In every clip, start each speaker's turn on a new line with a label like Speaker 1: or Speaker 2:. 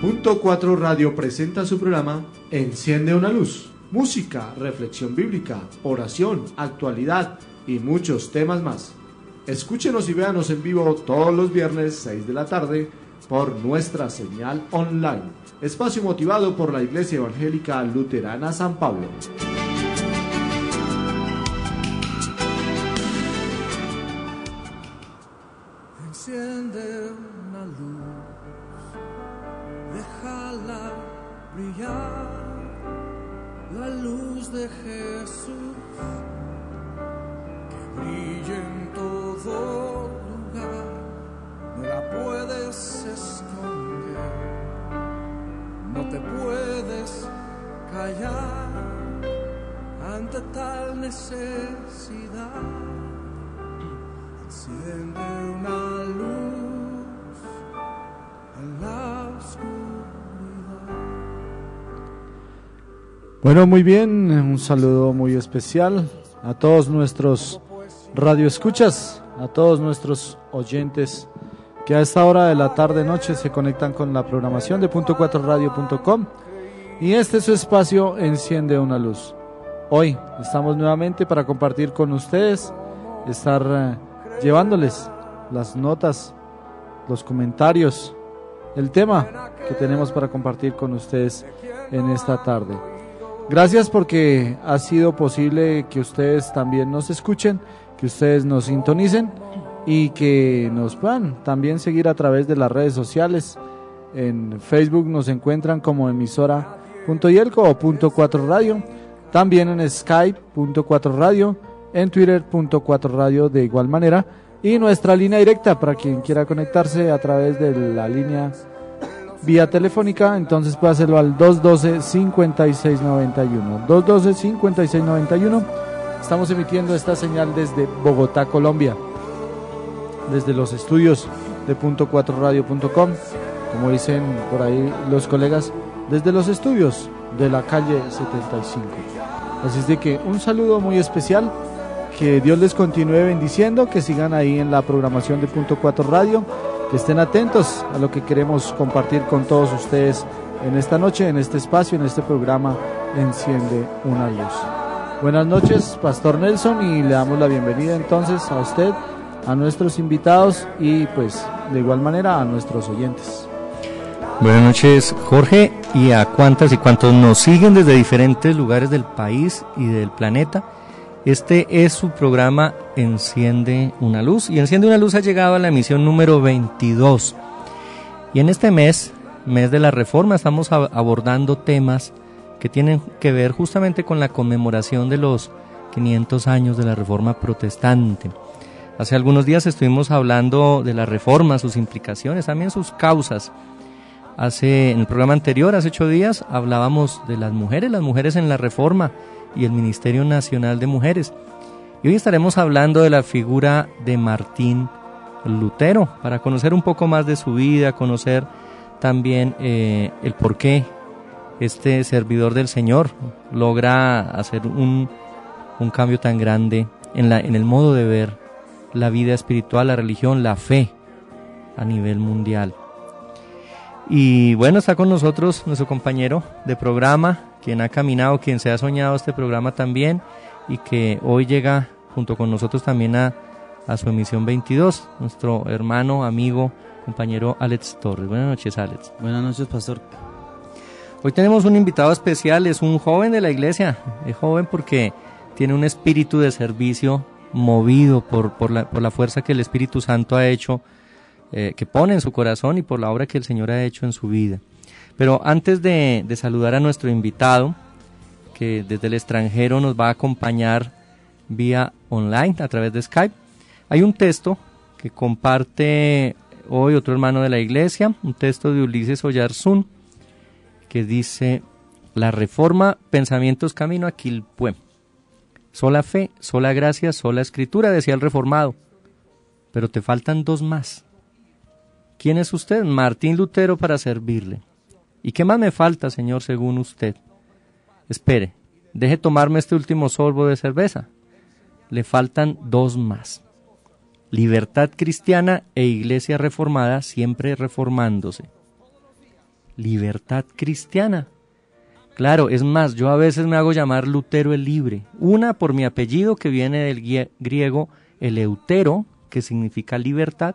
Speaker 1: Punto 4 Radio presenta su programa Enciende una luz. Música, reflexión bíblica, oración, actualidad y muchos temas más. Escúchenos y véanos en vivo todos los viernes 6 de la tarde por nuestra señal online. Espacio motivado por la Iglesia Evangélica Luterana San Pablo.
Speaker 2: Enciende una luz, déjala brillar, la luz de Jesús, que brille en todo lugar, no la puedes esconder, no te puedes callar ante tal necesidad. Enciende una luz en la oscuridad.
Speaker 1: Bueno, muy bien, un saludo muy especial a todos nuestros radioescuchas, a todos nuestros oyentes que a esta hora de la tarde-noche se conectan con la programación de .4radio.com, y este es su espacio Enciende una luz. Hoy estamos nuevamente para compartir con ustedes, estar llevándoles las notas, los comentarios, el tema que tenemos para compartir con ustedes en esta tarde. Gracias porque ha sido posible que ustedes también nos escuchen, que ustedes nos sintonicen y que nos puedan también seguir a través de las redes sociales. En Facebook nos encuentran como emisora.yelco o .4 Radio, también en Skype .4 Radio, en Twitter .4 Radio de igual manera, y nuestra línea directa para quien quiera conectarse a través de la línea vía telefónica, entonces puede hacerlo al 212-5691, 212-5691. Estamos emitiendo esta señal desde Bogotá, Colombia, desde los estudios de .4radio.com, como dicen por ahí los colegas, desde los estudios de la calle 75. Así es de que un saludo muy especial, que Dios les continúe bendiciendo, que sigan ahí en la programación de .4 Radio, que estén atentos a lo que queremos compartir con todos ustedes en esta noche, en este espacio, en este programa Enciende una luz. Buenas noches, Pastor Nelson, y le damos la bienvenida entonces a usted, a nuestros invitados y pues de igual manera a nuestros oyentes.
Speaker 3: Buenas noches, Jorge, y a cuantas y cuantos nos siguen desde diferentes lugares del país y del planeta. Este es su programa Enciende una luz, y Enciende una luz ha llegado a la emisión número 22. Y en este mes de la Reforma, estamos abordando temas que tienen que ver justamente con la conmemoración de los 500 años de la Reforma Protestante. Hace algunos días estuvimos hablando de la Reforma, sus implicaciones, también sus causas. En el programa anterior, hace 8 días, hablábamos de las mujeres en la Reforma y el Ministerio Nacional de Mujeres. Y hoy estaremos hablando de la figura de Martín Lutero, para conocer un poco más de su vida, conocer también el por qué este servidor del Señor logra hacer un cambio tan grande en el modo de ver la vida espiritual, la religión, la fe a nivel mundial. Y bueno, está con nosotros nuestro compañero de programa, quien ha caminado, quien se ha soñado este programa también, y que hoy llega junto con nosotros también a su emisión 22, nuestro hermano, amigo, compañero Alex Torres. Buenas noches, Alex.
Speaker 4: Buenas noches, pastor.
Speaker 3: Hoy tenemos un invitado especial, es un joven de la iglesia, es joven porque tiene un espíritu de servicio movido por la fuerza que el Espíritu Santo ha hecho, que pone en su corazón, y por la obra que el Señor ha hecho en su vida. Pero antes de saludar a nuestro invitado, que desde el extranjero nos va a acompañar vía online a través de Skype, hay un texto que comparte hoy otro hermano de la iglesia, un texto de Ulises Oyarzún, que dice: la Reforma, pensamientos camino a Quilpué. Sola fe, sola gracia, sola escritura, decía el reformado. Pero te faltan 2 más. ¿Quién es usted? Martín Lutero, para servirle. ¿Y qué más me falta, Señor, según usted? Espere, deje tomarme este último sorbo de cerveza. Le faltan 2 más. Libertad cristiana e iglesia reformada, siempre reformándose. libertad cristiana. Claro, es más, yo a veces me hago llamar Lutero el Libre. Una por mi apellido, que viene del griego eleutero, que significa libertad,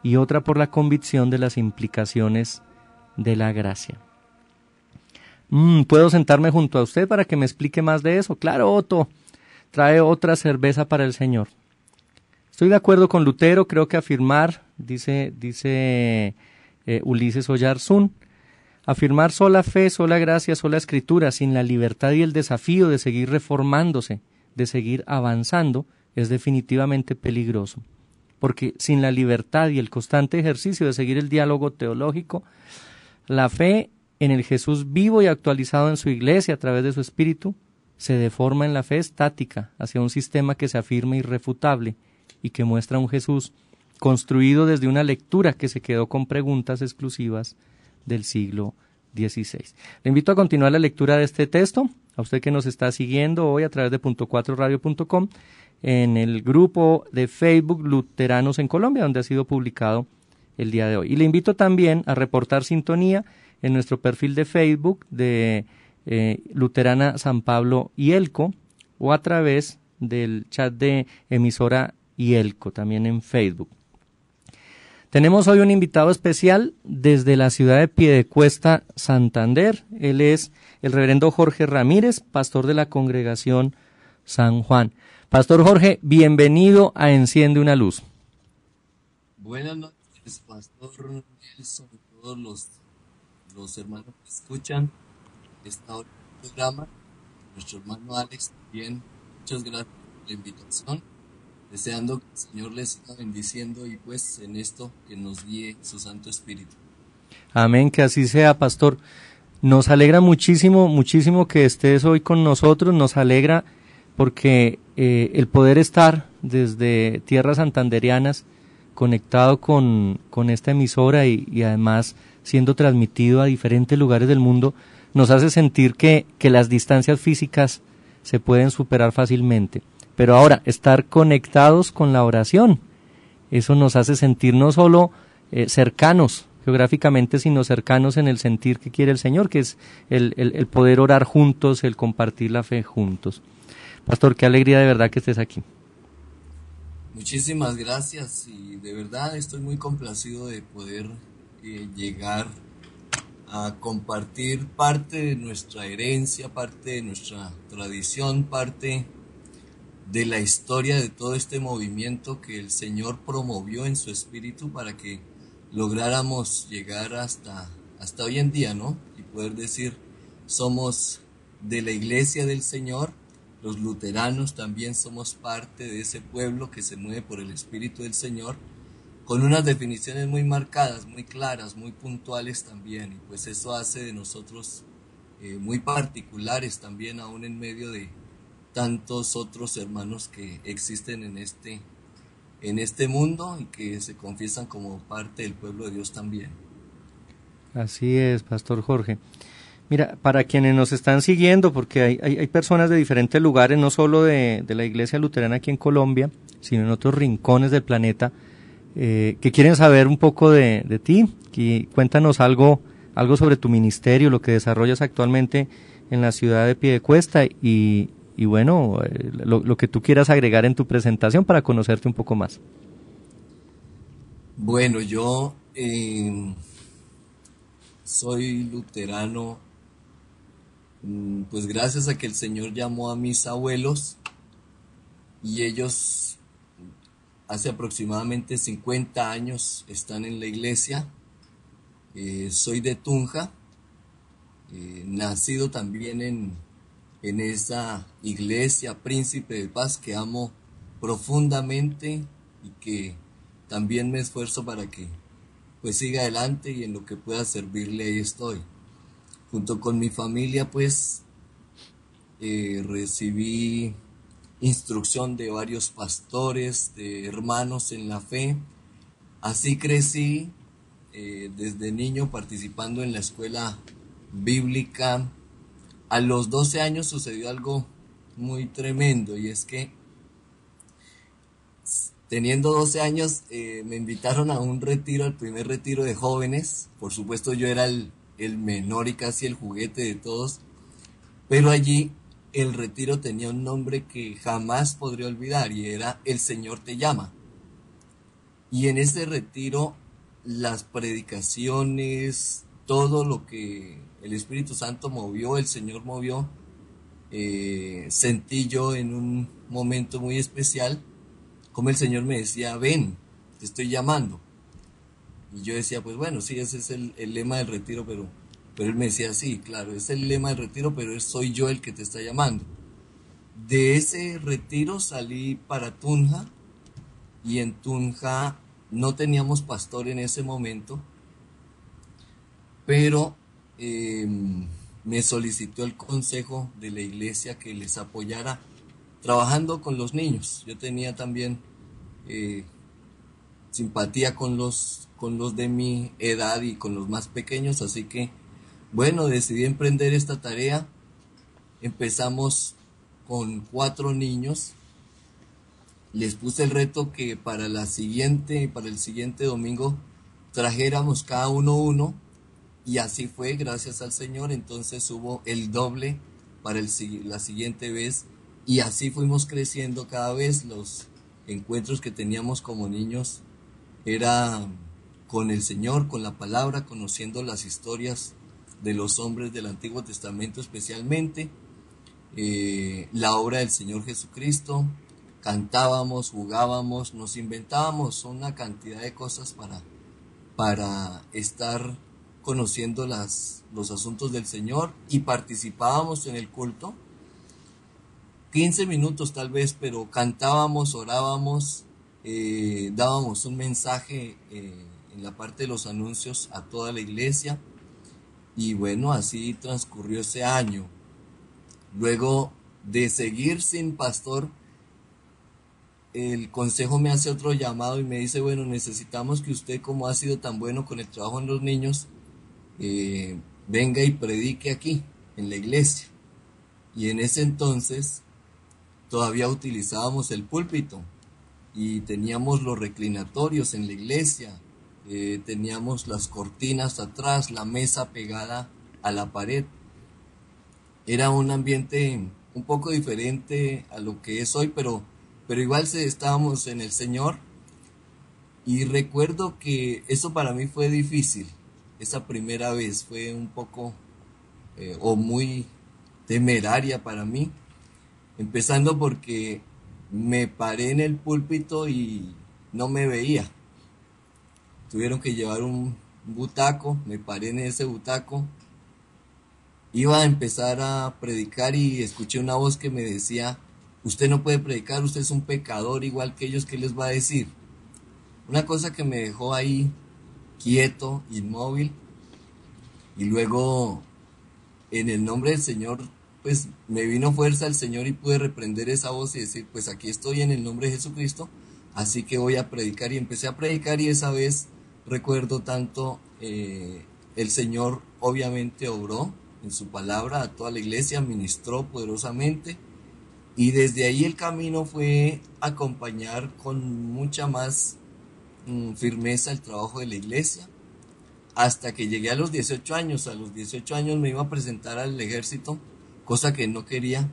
Speaker 3: y otra por la convicción de las implicaciones de la gracia. ¿Puedo sentarme junto a usted para que me explique más de eso? Claro, Otto, trae otra cerveza para el Señor. Estoy de acuerdo con Lutero, creo que afirmar, dice Ulises Oyarzún, afirmar sola fe, sola gracia, sola escritura, sin la libertad y el desafío de seguir reformándose, de seguir avanzando, es definitivamente peligroso. Porque sin la libertad y el constante ejercicio de seguir el diálogo teológico, la fe en el Jesús vivo y actualizado en su iglesia a través de su espíritu, se deforma en la fe estática hacia un sistema que se afirma irrefutable y que muestra un Jesús construido desde una lectura que se quedó con preguntas exclusivas del siglo XVI. Le invito a continuar la lectura de este texto, a usted que nos está siguiendo hoy a través de .4radio.com, en el grupo de Facebook Luteranos en Colombia, donde ha sido publicado el día de hoy. Y le invito también a reportar sintonía en nuestro perfil de Facebook de Luterana San Pablo y Elco, o a través del chat de emisora y Elco, también en Facebook. Tenemos hoy un invitado especial desde la ciudad de Piedecuesta, Santander. Él es el reverendo Jorge Ramírez, pastor de la congregación San Juan. Pastor Jorge, bienvenido a Enciende una Luz.
Speaker 4: Buenas noches, Pastor Nelson, todos los hermanos que escuchan esta hora del programa. Nuestro hermano Alex también, muchas gracias por la invitación. Deseando que el Señor les siga bendiciendo y pues en esto que nos guíe su Santo Espíritu.
Speaker 3: Amén, que así sea, pastor. Nos alegra muchísimo, muchísimo que estés hoy con nosotros. Nos alegra porque el poder estar desde tierras santanderianas conectado con esta emisora y además siendo transmitido a diferentes lugares del mundo, nos hace sentir que las distancias físicas se pueden superar fácilmente. Pero ahora, estar conectados con la oración, eso nos hace sentir no solo cercanos geográficamente, sino cercanos en el sentir que quiere el Señor, que es el poder orar juntos, el compartir la fe juntos. Pastor, qué alegría de verdad que estés aquí.
Speaker 4: Muchísimas gracias y de verdad estoy muy complacido de poder llegar a compartir parte de nuestra herencia, parte de nuestra tradición, parte de la historia de todo este movimiento que el Señor promovió en su espíritu para que lográramos llegar hasta hoy en día, ¿no? Y poder decir, somos de la iglesia del Señor, los luteranos también somos parte de ese pueblo que se mueve por el Espíritu del Señor, con unas definiciones muy marcadas, muy claras, muy puntuales también, y pues eso hace de nosotros muy particulares también, aún en medio de tantos otros hermanos que existen en este mundo y que se confiesan como parte del pueblo de Dios también.
Speaker 3: Así es, Pastor Jorge. Mira, para quienes nos están siguiendo, porque hay personas de diferentes lugares, no solo de la iglesia luterana aquí en Colombia, sino en otros rincones del planeta, que quieren saber un poco de ti. Cuéntanos algo sobre tu ministerio, lo que desarrollas actualmente en la ciudad de Piedecuesta y bueno, lo que tú quieras agregar en tu presentación para conocerte un poco más.
Speaker 4: Bueno, yo soy luterano, pues gracias a que el Señor llamó a mis abuelos y ellos hace aproximadamente 50 años están en la iglesia. Soy de Tunja, nacido también en esa iglesia Príncipe de Paz que amo profundamente y que también me esfuerzo para que pues siga adelante y en lo que pueda servirle ahí estoy. Junto con mi familia pues recibí instrucción de varios pastores, de hermanos en la fe. Así crecí desde niño participando en la escuela bíblica. A los 12 años sucedió algo muy tremendo y es que teniendo 12 años me invitaron a un retiro, al primer retiro de jóvenes. Por supuesto yo era el el menor y casi el juguete de todos, pero allí el retiro tenía un nombre que jamás podré olvidar y era El Señor te llama. Y en ese retiro las predicaciones, todo lo que el Espíritu Santo movió, el Señor movió, sentí yo en un momento muy especial como el Señor me decía, ven, te estoy llamando. Y yo decía, pues bueno, sí, ese es el lema del retiro, pero él me decía, sí, claro, es el lema del retiro, pero soy yo el que te está llamando. De ese retiro salí para Tunja, y en Tunja no teníamos pastor en ese momento, pero me solicitó el consejo de la iglesia que les apoyara trabajando con los niños. Yo tenía también simpatía con los de mi edad y con los más pequeños, así que bueno, decidí emprender esta tarea. Empezamos con 4 niños. Les puse el reto que para el siguiente domingo trajéramos cada uno, y así fue, gracias al Señor. Entonces hubo el doble para la siguiente vez, y así fuimos creciendo cada vez. Los encuentros que teníamos como niños era con el Señor, con la palabra, conociendo las historias de los hombres del Antiguo Testamento especialmente, la obra del Señor Jesucristo. Cantábamos, jugábamos, nos inventábamos una cantidad de cosas para estar conociendo los asuntos del Señor, y participábamos en el culto, 15 minutos tal vez, pero cantábamos, orábamos, dábamos un mensaje en la parte de los anuncios a toda la iglesia, y bueno, así transcurrió ese año. Luego de seguir sin pastor, el consejo me hace otro llamado y me dice, bueno, necesitamos que usted, como ha sido tan bueno con el trabajo en los niños, venga y predique aquí, en la iglesia. Y en ese entonces todavía utilizábamos el púlpito y teníamos los reclinatorios en la iglesia, teníamos las cortinas atrás, la mesa pegada a la pared. Era un ambiente un poco diferente a lo que es hoy, pero igual estábamos en el Señor. Y recuerdo que eso para mí fue difícil. Esa primera vez fue un poco o muy temeraria para mí, empezando porque me paré en el púlpito y no me veía. Tuvieron que llevar un butaco, me paré en ese butaco, iba a empezar a predicar y escuché una voz que me decía, usted no puede predicar, usted es un pecador igual que ellos, ¿qué les va a decir? Una cosa que me dejó ahí quieto, inmóvil, y luego en el nombre del Señor, pues me vino fuerza al Señor y pude reprender esa voz y decir, pues aquí estoy en el nombre de Jesucristo, así que voy a predicar. Y empecé a predicar, y esa vez recuerdo tanto, el Señor obviamente obró en su palabra a toda la iglesia, ministró poderosamente, y desde ahí el camino fue acompañar con mucha más firmeza el trabajo de la iglesia, hasta que llegué a los 18 años. A los 18 años me iba a presentar al ejército, cosa que no quería.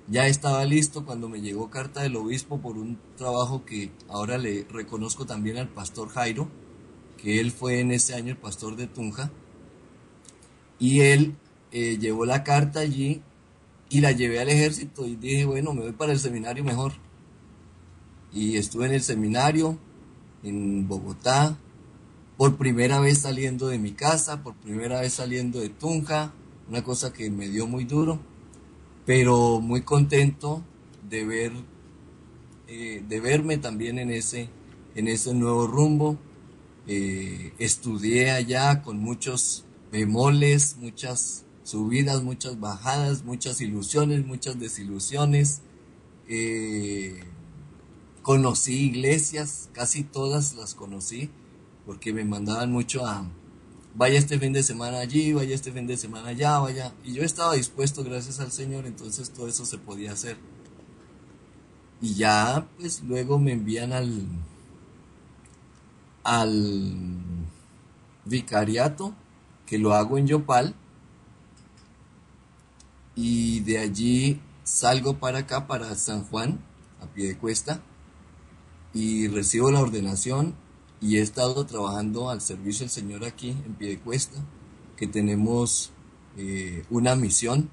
Speaker 4: Ya estaba listo cuando me llegó carta del obispo por un trabajo que ahora le reconozco también al pastor Jairo, que él fue en ese año el pastor de Tunja, y él llevó la carta allí y la llevé al ejército, y dije, bueno, me voy para el seminario mejor. Y estuve en el seminario en Bogotá, por primera vez saliendo de mi casa, por primera vez saliendo de Tunja, una cosa que me dio muy duro, pero muy contento de verme también en ese nuevo rumbo. Estudié allá con muchos bemoles, muchas subidas, muchas bajadas, muchas ilusiones, muchas desilusiones. Conocí iglesias, casi todas las conocí, porque me mandaban mucho a, vaya este fin de semana allí, vaya este fin de semana allá, vaya. Y yo estaba dispuesto, gracias al Señor, entonces todo eso se podía hacer. Y ya, pues luego me envían al vicariato, que lo hago en Yopal, y de allí salgo para acá, para San Juan, a Piedecuesta, y recibo la ordenación, y he estado trabajando al servicio del Señor aquí en Piedecuesta, que tenemos una misión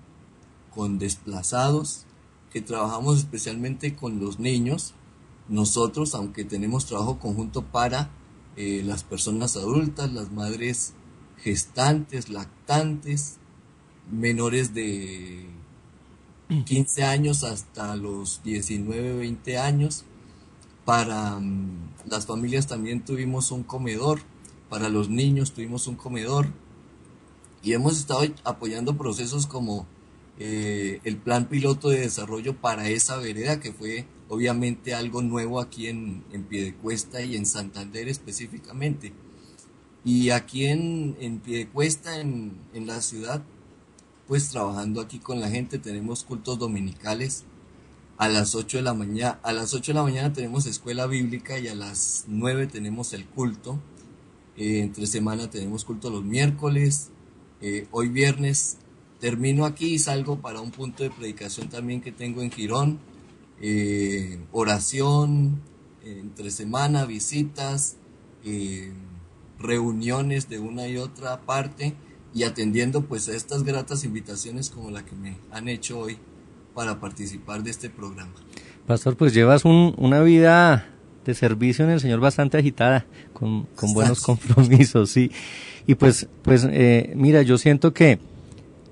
Speaker 4: con desplazados, que trabajamos especialmente con los niños. Nosotros, aunque tenemos trabajo conjunto para las personas adultas, las madres gestantes, lactantes, menores de 15 años hasta los 19, 20 años. Para las familias también tuvimos un comedor, para los niños tuvimos un comedor, y hemos estado apoyando procesos como el plan piloto de desarrollo para esa vereda, que fue obviamente algo nuevo aquí en Piedecuesta y en Santander específicamente. Y aquí en Piedecuesta, en la ciudad, pues trabajando aquí con la gente, tenemos cultos dominicales a las 8 de la mañana. A las 8 de la mañana tenemos escuela bíblica, y a las 9 tenemos el culto. Entre semana tenemos culto los miércoles. Hoy viernes termino aquí y salgo para un punto de predicación también que tengo en Girón. Oración, entre semana, visitas, reuniones de una y otra parte, y atendiendo pues a estas gratas invitaciones como la que me han hecho hoy para participar de este programa.
Speaker 3: Pastor, pues llevas una vida de servicio en el Señor bastante agitada, con buenos compromisos, sí. Y pues mira, yo siento que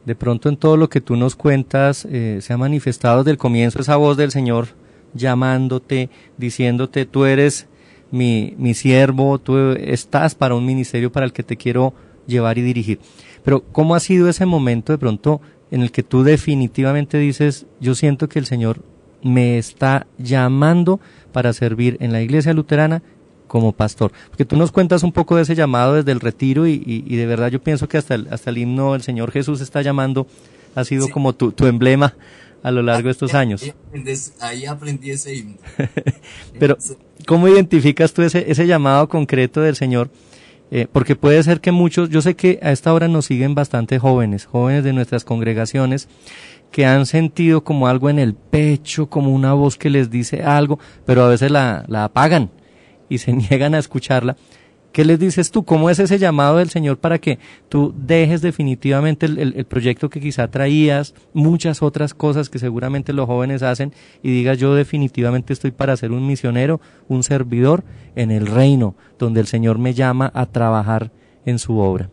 Speaker 3: de pronto en todo lo que tú nos cuentas se ha manifestado desde el comienzo esa voz del Señor llamándote, diciéndote: tú eres mi siervo, tú estás para un ministerio para el que te quiero llevar y dirigir. Pero ¿cómo ha sido ese momento de pronto en el que tú definitivamente dices: yo siento que el Señor me está llamando para servir en la iglesia luterana como pastor? Porque tú nos cuentas un poco de ese llamado desde el retiro, y de verdad yo pienso que hasta el himno "El Señor Jesús está llamando" ha sido como tu emblema a lo largo de estos años.
Speaker 4: Ahí aprendí ese himno.
Speaker 3: Pero ¿cómo identificas tú ese llamado concreto del Señor? Porque puede ser que muchos, yo sé que a esta hora nos siguen bastante jóvenes de nuestras congregaciones, que han sentido como algo en el pecho, como una voz que les dice algo, pero a veces la apagan y se niegan a escucharla. ¿Qué les dices tú? ¿Cómo es ese llamado del Señor para que tú dejes definitivamente el proyecto que quizá traías, muchas otras cosas que seguramente los jóvenes hacen, y digas: yo definitivamente estoy para ser un misionero, un servidor en el reino, donde el Señor me llama a trabajar en su obra?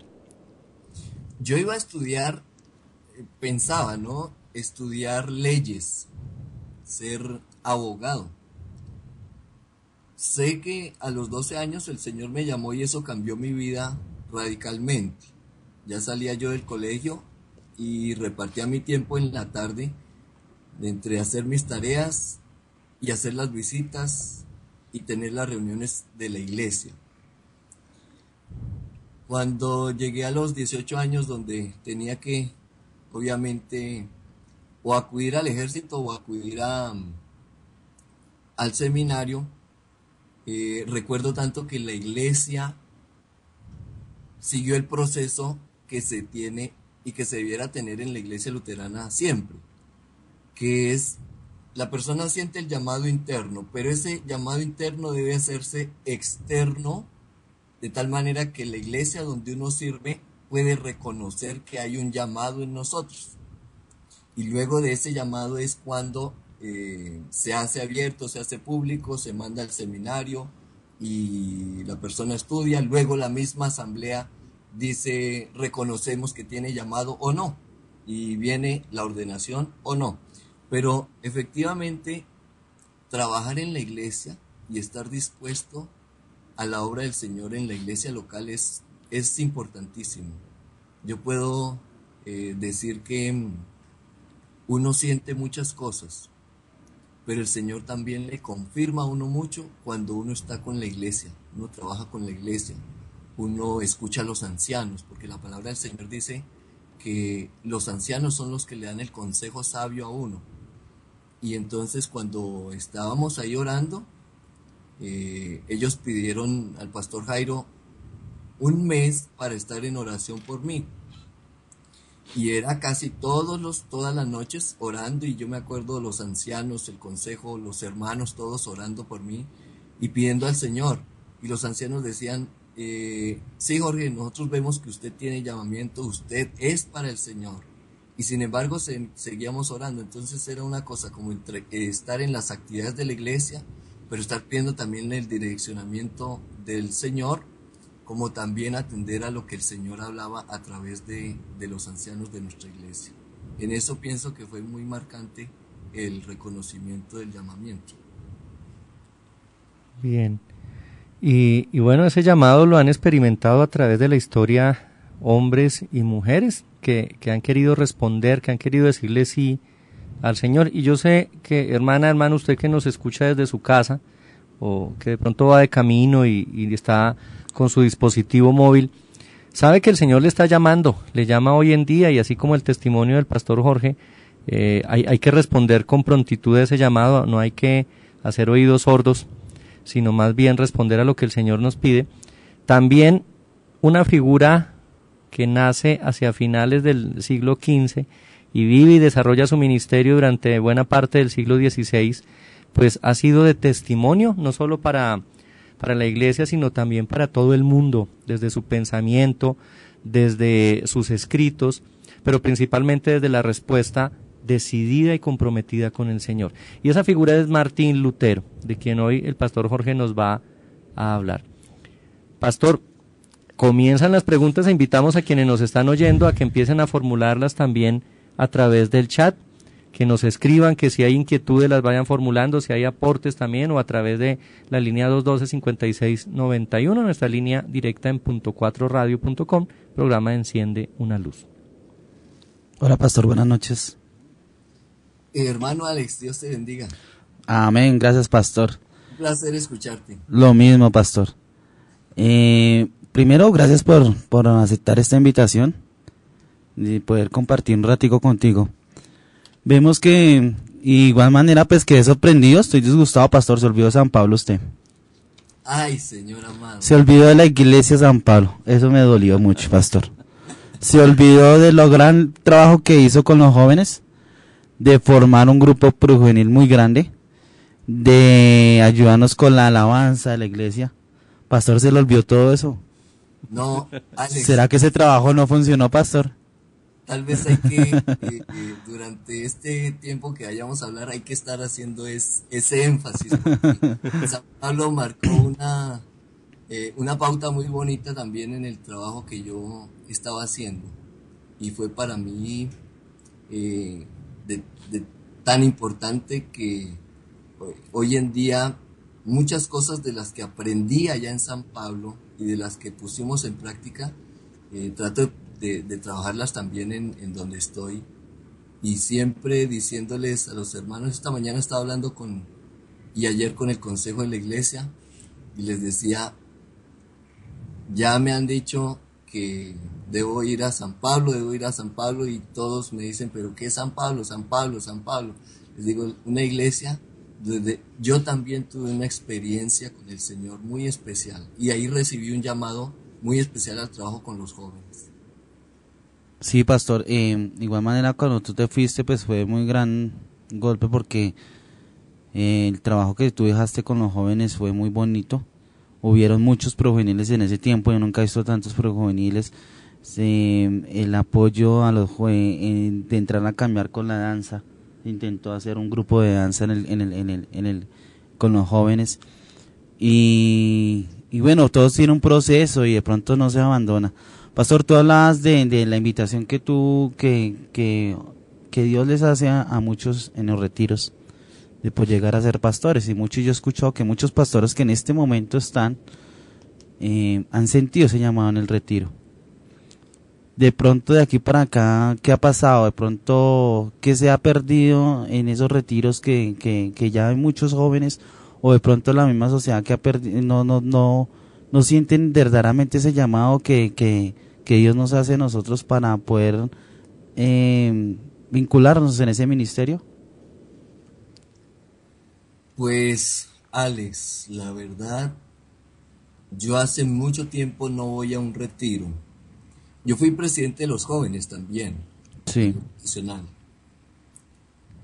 Speaker 4: Yo iba a estudiar, pensaba, ¿no? Estudiar leyes, ser abogado. Sé que a los 12 años el Señor me llamó, y eso cambió mi vida radicalmente. Ya salía yo del colegio y repartía mi tiempo en la tarde entre hacer mis tareas y hacer las visitas y tener las reuniones de la iglesia. Cuando llegué a los 18 años, donde tenía que, obviamente, o acudir al ejército o acudir al seminario, recuerdo tanto que la iglesia siguió el proceso que se tiene y que se debiera tener en la iglesia luterana siempre, que es: la persona siente el llamado interno, pero ese llamado interno debe hacerse externo, de tal manera que la iglesia donde uno sirve puede reconocer que hay un llamado en nosotros. Y luego de ese llamado es cuando se hace abierto, se hace público, se manda al seminario y la persona estudia. Luego la misma asamblea dice: reconocemos que tiene llamado o no, y viene la ordenación o no. Pero efectivamente, trabajar en la iglesia y estar dispuesto a la obra del Señor en la iglesia local es importantísimo. Yo puedo decir que uno siente muchas cosas, pero el Señor también le confirma a uno mucho cuando uno está con la iglesia, uno trabaja con la iglesia, uno escucha a los ancianos, porque la palabra del Señor dice que los ancianos son los que le dan el consejo sabio a uno. Y entonces, cuando estábamos ahí orando, ellos pidieron al pastor Jairo un mes para estar en oración por mí. Y era casi todas las noches orando, y yo me acuerdo de los ancianos, el consejo, los hermanos, todos orando por mí y pidiendo al Señor. Y los ancianos decían, sí, Jorge, nosotros vemos que usted tiene llamamiento, usted es para el Señor. Y sin embargo seguíamos orando. Entonces era una cosa como entre estar en las actividades de la iglesia, pero estar pidiendo también el direccionamiento del Señor, como también atender a lo que el Señor hablaba a través de los ancianos de nuestra iglesia. En eso pienso que fue muy marcante el reconocimiento del llamamiento.
Speaker 3: Bien. Y bueno, ese llamado lo han experimentado a través de la historia hombres y mujeres que han querido responder, que han querido decirle sí al Señor. Y yo sé que, hermano, usted que nos escucha desde su casa, o que de pronto va de camino y está con su dispositivo móvil, sabe que el Señor le está llamando, le llama hoy en día, y así como el testimonio del pastor Jorge, hay que responder con prontitud a ese llamado, no hay que hacer oídos sordos, sino más bien responder a lo que el Señor nos pide. También una figura que nace hacia finales del siglo XV y vive y desarrolla su ministerio durante buena parte del siglo XVI, pues ha sido de testimonio, no solo para la iglesia, sino también para todo el mundo, desde su pensamiento, desde sus escritos, pero principalmente desde la respuesta decidida y comprometida con el Señor. Y esa figura es Martín Lutero, de quien hoy el pastor Jorge nos va a hablar. Pastor, comienzan las preguntas e invitamos a quienes nos están oyendo a que empiecen a formularlas también a través del chat, que nos escriban, que si hay inquietudes las vayan formulando, si hay aportes también, o a través de la línea 212-5691, nuestra línea directa en .4radio.com, programa Enciende una Luz.
Speaker 5: Hola, pastor, buenas noches.
Speaker 4: Hermano Alex, Dios te bendiga.
Speaker 5: Amén, gracias, pastor.
Speaker 4: Un placer escucharte.
Speaker 5: Lo mismo, pastor. Primero, gracias por aceptar esta invitación y poder compartir un ratico contigo. Vemos que, igual manera, pues quedé sorprendido, estoy disgustado, pastor, se olvidó de San Pablo usted.
Speaker 4: Ay, Señor amado.
Speaker 5: Se olvidó de la iglesia de San Pablo, eso me dolió mucho, pastor. Se olvidó de lo gran trabajo que hizo con los jóvenes, de formar un grupo prejuvenil muy grande, de ayudarnos con la alabanza de la iglesia. Pastor, ¿se le olvidó todo eso?
Speaker 4: No, Alex.
Speaker 5: ¿Será que ese trabajo no funcionó, pastor?
Speaker 4: Tal vez hay que, durante este tiempo que vayamos a hablar, hay que estar haciendo ese énfasis. San Pablo marcó una pauta muy bonita también en el trabajo que yo estaba haciendo. Y fue para mí tan importante que hoy en día muchas cosas de las que aprendí allá en San Pablo y de las que pusimos en práctica, trato de trabajarlas también en donde estoy, y siempre diciéndoles a los hermanos. Esta mañana estaba hablando y ayer con el consejo de la iglesia, y les decía, ya me han dicho que debo ir a San Pablo, y todos me dicen, pero ¿qué es San Pablo? San Pablo, San Pablo. Les digo, una iglesia donde yo también tuve una experiencia con el Señor muy especial, y ahí recibí un llamado muy especial al trabajo con los jóvenes.
Speaker 5: Sí, pastor, igual manera cuando tú te fuiste, pues fue muy gran golpe, porque el trabajo que tú dejaste con los jóvenes fue muy bonito. Hubieron muchos prejuveniles en ese tiempo, yo nunca he visto tantos prejuveniles. El apoyo a los jóvenes de entrar a cambiar con la danza, intentó hacer un grupo de danza con los jóvenes, y bueno, todos tienen un proceso y de pronto no se abandona. Pastor, tú hablabas de la invitación que Dios les hace a muchos en los retiros, de pues llegar a ser pastores, y muchos, yo he escuchado que muchos pastores que en este momento están, han sentido ese llamado en el retiro. De pronto, de aquí para acá, ¿qué ha pasado? De pronto, ¿qué se ha perdido en esos retiros que ya hay muchos jóvenes, o de pronto la misma sociedad que ha perdido, no sienten verdaderamente ese llamado que Dios nos hace a nosotros para poder vincularnos en ese ministerio?
Speaker 4: Pues, Alex, la verdad, yo hace mucho tiempo no voy a un retiro. Yo fui presidente de los jóvenes también,
Speaker 5: Sí,
Speaker 4: nacional.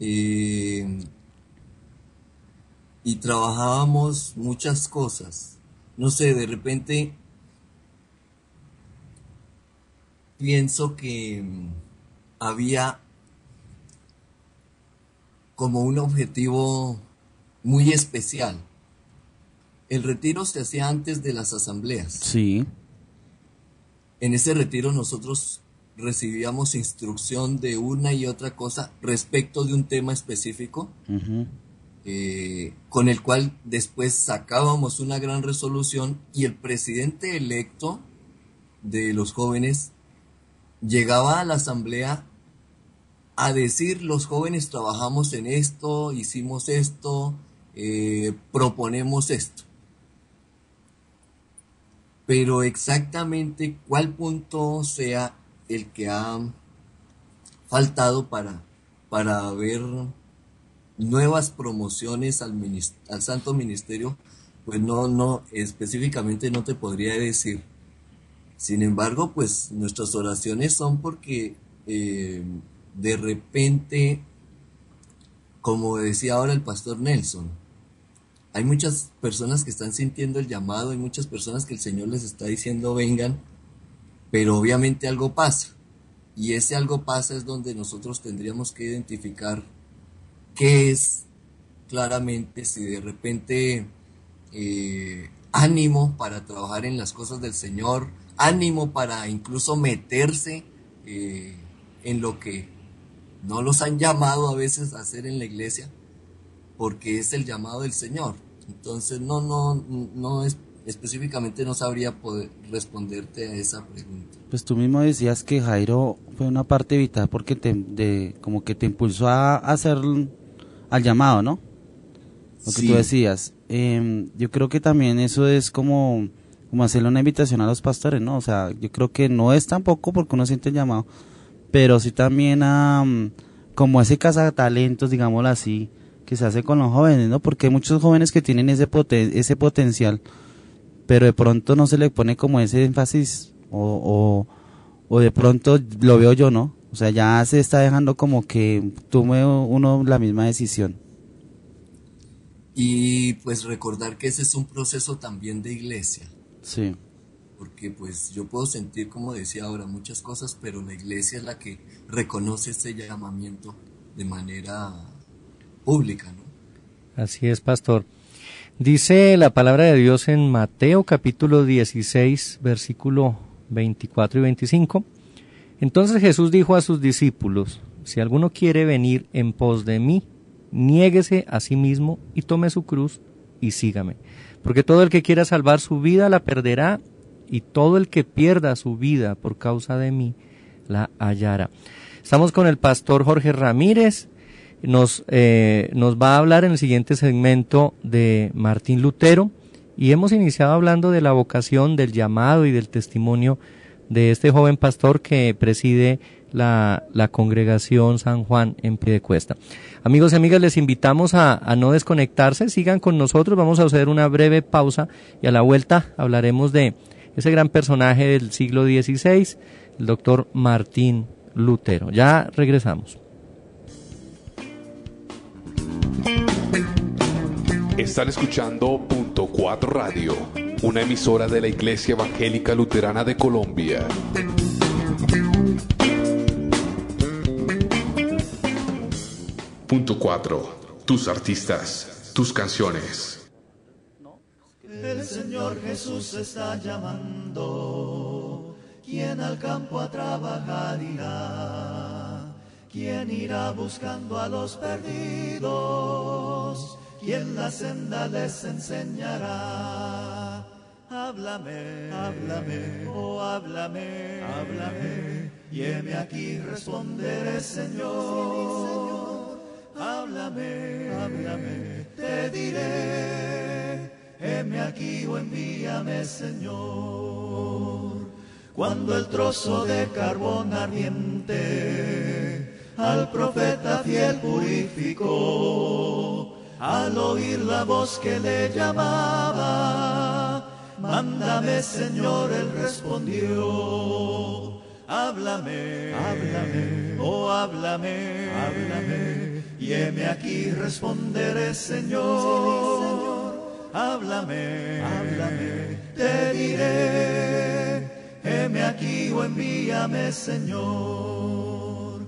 Speaker 4: Eh, y trabajábamos muchas cosas. No sé, de repente pienso que había como un objetivo muy especial. El retiro se hacía antes de las asambleas.
Speaker 5: sí,
Speaker 4: En ese retiro nosotros recibíamos instrucción de una y otra cosa respecto de un tema específico,
Speaker 5: ujú,
Speaker 4: con el cual después sacábamos una gran resolución y el presidente electo de los jóvenes llegaba a la asamblea a decir: los jóvenes trabajamos en esto, hicimos esto, proponemos esto. Pero exactamente cuál punto sea el que ha faltado para ver nuevas promociones al Santo Ministerio, pues no, específicamente no te podría decir. Sin embargo, pues nuestras oraciones son porque de repente, como decía ahora el pastor Nelson, hay muchas personas que están sintiendo el llamado, hay muchas personas que el Señor les está diciendo vengan, pero obviamente algo pasa. Y ese algo pasa es donde nosotros tendríamos que identificar qué es claramente, si de repente ánimo para trabajar en las cosas del Señor, ánimo para incluso meterse en lo que no los han llamado a veces a hacer en la iglesia, porque es el llamado del Señor. Entonces no específicamente no sabría poder responderte a esa pregunta.
Speaker 5: Pues tú mismo decías que Jairo fue una parte vital porque como que te impulsó a hacer al llamado, ¿no? Lo que
Speaker 4: Sí.
Speaker 5: tú decías. Yo creo que también eso es como hacerle una invitación a los pastores, ¿no? O sea, yo creo que no es tampoco porque uno siente el llamado, pero sí también como ese cazatalentos, digámoslo así, que se hace con los jóvenes, ¿no? Porque hay muchos jóvenes que tienen ese potencial, pero de pronto no se le pone como ese énfasis o de pronto lo veo yo, ¿no? O sea, ya se está dejando como que tome uno la misma decisión.
Speaker 4: Y pues recordar que ese es un proceso también de iglesia,
Speaker 5: Sí,
Speaker 4: porque pues yo puedo sentir, como decía ahora, muchas cosas, pero la iglesia es la que reconoce ese llamamiento de manera pública, ¿no?
Speaker 3: Así es, pastor. Dice la palabra de Dios en Mateo capítulo 16, versículo 24 y 25. Entonces Jesús dijo a sus discípulos: si alguno quiere venir en pos de mí, niéguese a sí mismo y tome su cruz y sígame. Porque todo el que quiera salvar su vida la perderá, y todo el que pierda su vida por causa de mí la hallará. Estamos con el pastor Jorge Ramírez. Nos va a hablar en el siguiente segmento de Martín Lutero, y hemos iniciado hablando de la vocación, del llamado y del testimonio de este joven pastor que preside la congregación San Juan en Piedecuesta. Amigos y amigas, les invitamos a no desconectarse, sigan con nosotros, vamos a hacer una breve pausa y a la vuelta hablaremos de ese gran personaje del siglo XVI, el doctor Martín Lutero. Ya regresamos.
Speaker 6: Están escuchando Punto 4 Radio, una emisora de la Iglesia Evangélica Luterana de Colombia. Punto 4. Tus artistas, tus canciones.
Speaker 7: El Señor Jesús está llamando. ¿Quién al campo a trabajar irá? ¿Quién irá buscando a los perdidos? ¿Quién la senda les enseñará? Háblame, háblame, oh háblame, háblame, y heme aquí responderé, Señor. Háblame, háblame, te diré, heme aquí o envíame, Señor. Cuando el trozo de carbón ardiente al profeta fiel purificó, al oír la voz que le llamaba, mándame, Señor, él respondió. Háblame, háblame, oh háblame, háblame, y heme aquí responderé, Señor. Háblame, háblame, te diré, heme aquí o envíame, Señor.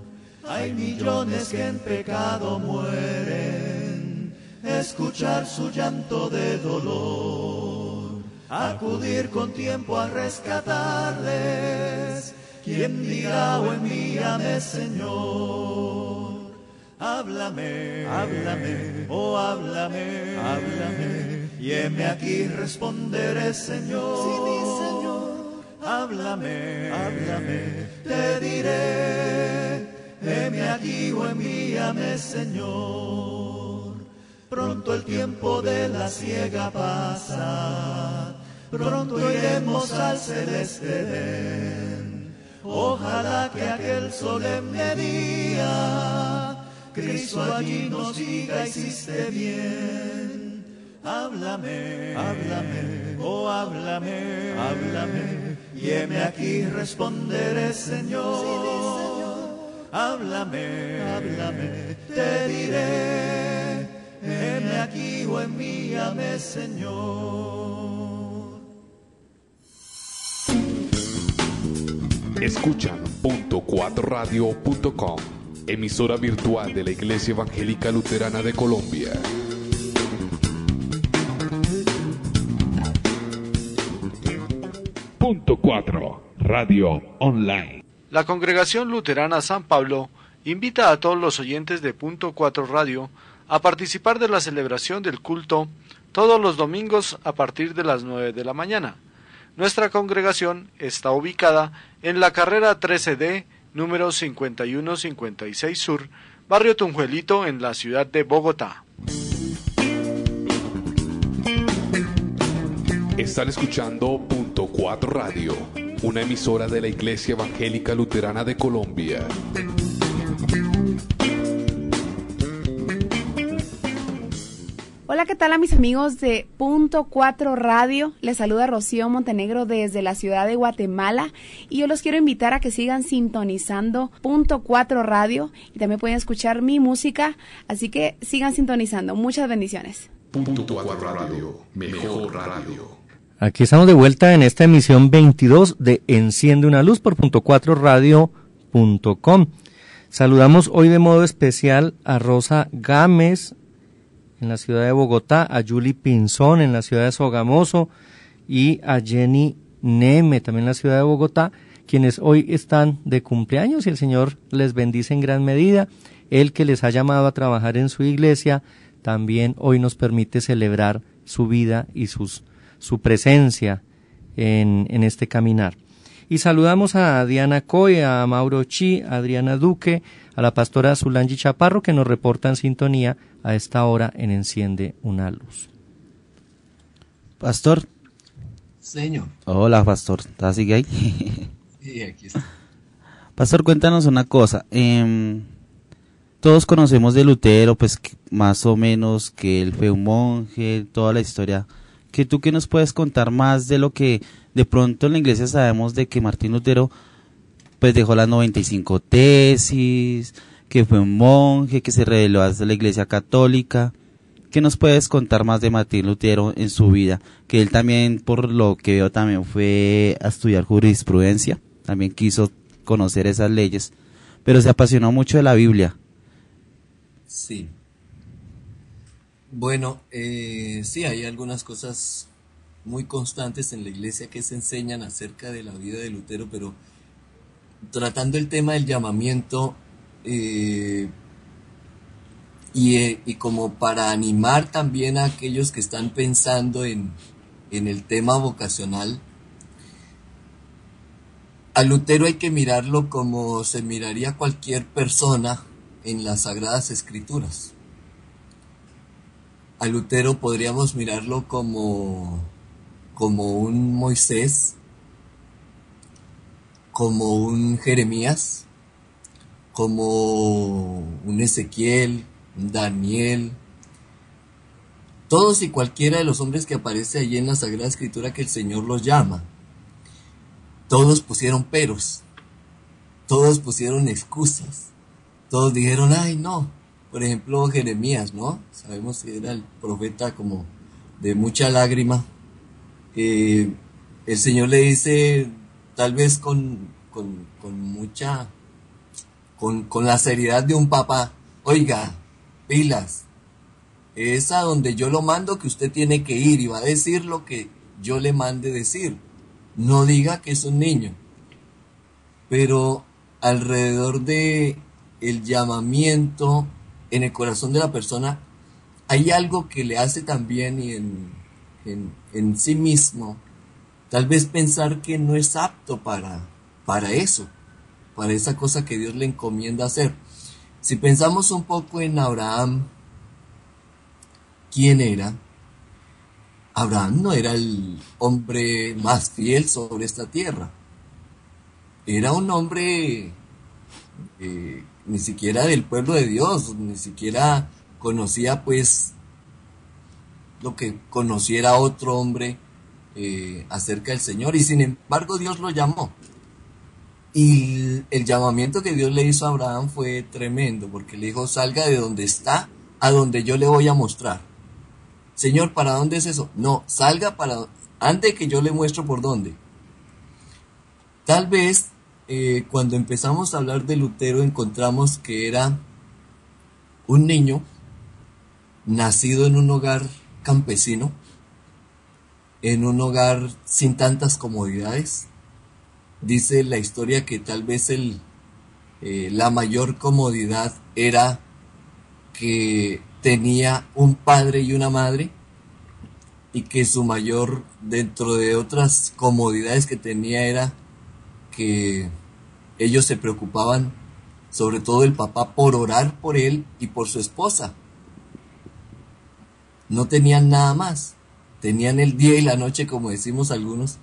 Speaker 7: Hay millones que en pecado mueren, escuchar su llanto de dolor, acudir con tiempo a rescatarles. ¿Quién dirá o envíame, Señor? Háblame, háblame, oh háblame, háblame, y heme aquí responderé, Señor. Sí, mi Señor. Háblame, háblame, te diré, heme aquí o envíame, Señor. Pronto el tiempo de la siega pasa, pronto iremos al celeste Edén. Ojalá que aquel solemne día Cristo allí nos diga hiciste bien. Háblame, háblame, oh háblame, háblame, y heme aquí responderé, Señor. Sí, Señor. Háblame, háblame, te diré, heme aquí o envíame, Señor.
Speaker 6: Escuchan .4radio.com, emisora virtual de la Iglesia Evangélica Luterana de Colombia. .4 Radio Online.
Speaker 1: La Congregación Luterana San Pablo invita a todos los oyentes de .4 Radio a participar de la celebración del culto todos los domingos a partir de las 9 de la mañana. Nuestra congregación está ubicada en la carrera 13D, número 5156 Sur, barrio Tunjuelito, en la ciudad de Bogotá.
Speaker 6: Están escuchando .4 Radio, una emisora de la Iglesia Evangélica Luterana de Colombia.
Speaker 8: Hola, ¿qué tal a mis amigos de .4 Radio? Les saluda Rocío Montenegro desde la ciudad de Guatemala y yo los quiero invitar a que sigan sintonizando .4 Radio y también pueden escuchar mi música, así que sigan sintonizando. Muchas bendiciones.
Speaker 6: .4 Radio, mejor radio.
Speaker 3: Aquí estamos de vuelta en esta emisión 22 de Enciende una Luz por .4radio.com. Saludamos hoy de modo especial a Rosa Gámez en la ciudad de Bogotá, a Julie Pinzón en la ciudad de Sogamoso y a Jenny Neme también en la ciudad de Bogotá, quienes hoy están de cumpleaños y el Señor les bendice en gran medida. Él que les ha llamado a trabajar en su iglesia, también hoy nos permite celebrar su vida y su presencia en este caminar. Y saludamos a Diana Coy, a Mauro Chi, a Adriana Duque, a la pastora Zulangi Chaparro, que nos reportan sintonía a esta hora en Enciende una Luz.
Speaker 5: Pastor.
Speaker 4: Señor.
Speaker 5: Hola, pastor. ¿Estás sigue ahí?
Speaker 4: Sí, aquí está.
Speaker 5: Pastor, cuéntanos una cosa. Todos conocemos de Lutero, pues más o menos que él fue un monje, toda la historia. ¿Qué nos puedes contar más de lo que de pronto en la iglesia sabemos de que Martín Lutero pues dejó las 95 tesis, que fue un monje, que se reveló a la iglesia católica? ¿Qué nos puedes contar más de Martín Lutero en su vida? Que él también, por lo que veo, también fue a estudiar jurisprudencia, también quiso conocer esas leyes, pero se apasionó mucho de la Biblia.
Speaker 4: Sí. Bueno, sí, hay algunas cosas muy constantes en la iglesia que se enseñan acerca de la vida de Lutero, pero tratando el tema del llamamiento, y como para animar también a aquellos que están pensando en el tema vocacional, a Lutero hay que mirarlo como se miraría cualquier persona en las Sagradas Escrituras. A Lutero podríamos mirarlo como un Moisés, como un Jeremías, como un Ezequiel, un Daniel, todos y cualquiera de los hombres que aparece allí en la Sagrada Escritura que el Señor los llama, todos pusieron peros, todos pusieron excusas, todos dijeron, ay no. Por ejemplo, Jeremías, ¿no? Sabemos que era el profeta como de mucha lágrima. El Señor le dice, tal vez con la seriedad de un papá, oiga, pilas, es a donde yo lo mando que usted tiene que ir y va a decir lo que yo le mande decir. No diga que es un niño. Pero alrededor de el llamamiento en el corazón de la persona hay algo que le hace también y en sí mismo tal vez pensar que no es apto para eso, para esa cosa que Dios le encomienda hacer. Si pensamos un poco en Abraham, ¿quién era? Abraham no era el hombre más fiel sobre esta tierra. Era un hombre ni siquiera del pueblo de Dios, ni siquiera conocía pues lo que conociera otro hombre acerca del Señor, y sin embargo Dios lo llamó. Y el llamamiento que Dios le hizo a Abraham fue tremendo, porque le dijo, salga de donde está, a donde yo le voy a mostrar. Señor, ¿para dónde es eso? No, salga antes que yo le muestro por dónde. Tal vez cuando empezamos a hablar de Lutero encontramos que era un niño nacido en un hogar campesino, en un hogar sin tantas comodidades. Dice la historia que tal vez la mayor comodidad era que tenía un padre y una madre, y que su mayor, dentro de otras comodidades que tenía, era que ellos se preocupaban, sobre todo el papá, por orar por él y por su esposa. No tenían nada más, tenían el día y la noche, como decimos algunos,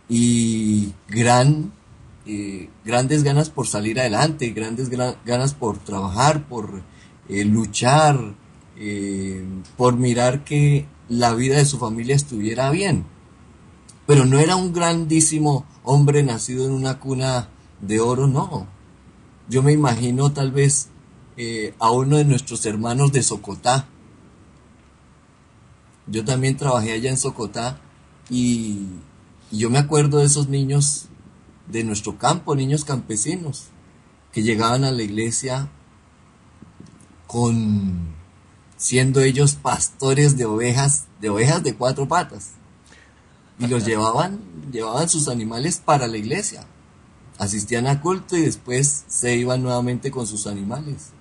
Speaker 4: y grandes ganas por salir adelante, grandes ganas por trabajar, por luchar, por mirar que la vida de su familia estuviera bien. Pero no era un grandísimo hombre nacido en una cuna de oro, no. Yo me imagino tal vez a uno de nuestros hermanos de Socotá. Yo también trabajé allá en Socotá y yo me acuerdo de esos niños de nuestro campo, niños campesinos, que llegaban a la iglesia siendo ellos pastores de ovejas de 4 patas. Y los llevaban sus animales para la iglesia. Asistían a culto y después se iban nuevamente con sus animales.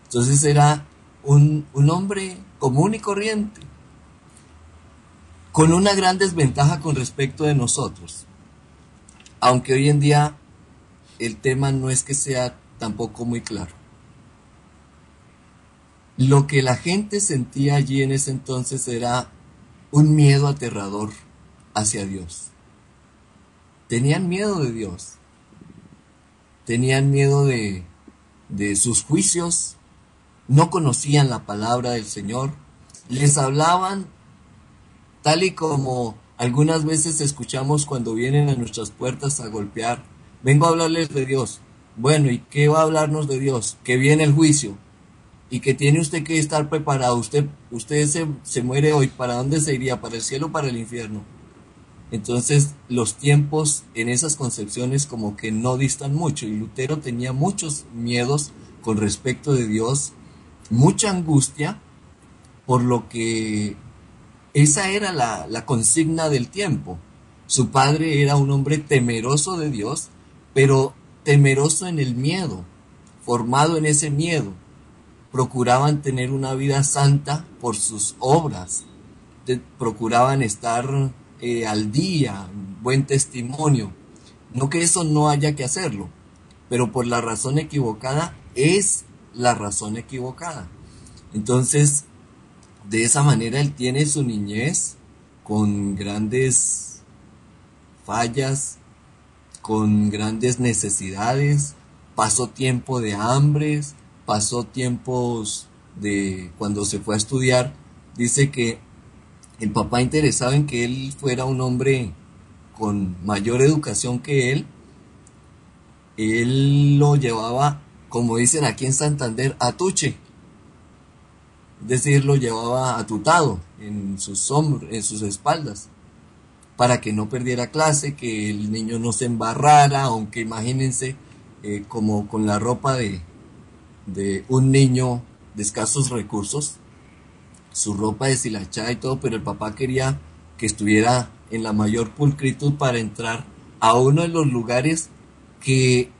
Speaker 4: Entonces era un hombre común y corriente, con una gran desventaja con respecto de nosotros. Aunque hoy en día el tema no es que sea tampoco muy claro. Lo que la gente sentía allí en ese entonces era un miedo aterrador hacia Dios. Tenían miedo de Dios. Tenían miedo de sus juicios. No conocían la palabra del Señor. Les hablaban tal y como algunas veces escuchamos cuando vienen a nuestras puertas a golpear. Vengo a hablarles de Dios. Bueno, ¿y qué va a hablarnos de Dios? Que viene el juicio. Y que tiene usted que estar preparado. Usted se muere hoy. ¿Para dónde se iría? ¿Para el cielo o para el infierno? Entonces los tiempos en esas concepciones como que no distan mucho. Y Lutero tenía muchos miedos con respecto de Dios. Mucha angustia. Por lo que esa era la consigna del tiempo. Su padre era un hombre temeroso de Dios, pero temeroso en el miedo, formado en ese miedo. Procuraban tener una vida santa por sus obras, procuraban estar al día, buen testimonio. No que eso no haya que hacerlo, pero por la razón equivocada es la razón equivocada. Entonces, de esa manera él tiene su niñez con grandes fallas, con grandes necesidades, pasó tiempo de hambres, pasó tiempos de cuando se fue a estudiar, dice que el papá, interesado en que él fuera un hombre con mayor educación que él lo llevaba, como dicen aquí en Santander, a tuche. Es decir, lo llevaba atutado en sus hombros, en sus espaldas, para que no perdiera clase, que el niño no se embarrara, aunque imagínense como con la ropa de un niño de escasos recursos, su ropa deshilachada y todo, pero el papá quería que estuviera en la mayor pulcritud para entrar a uno de los lugares que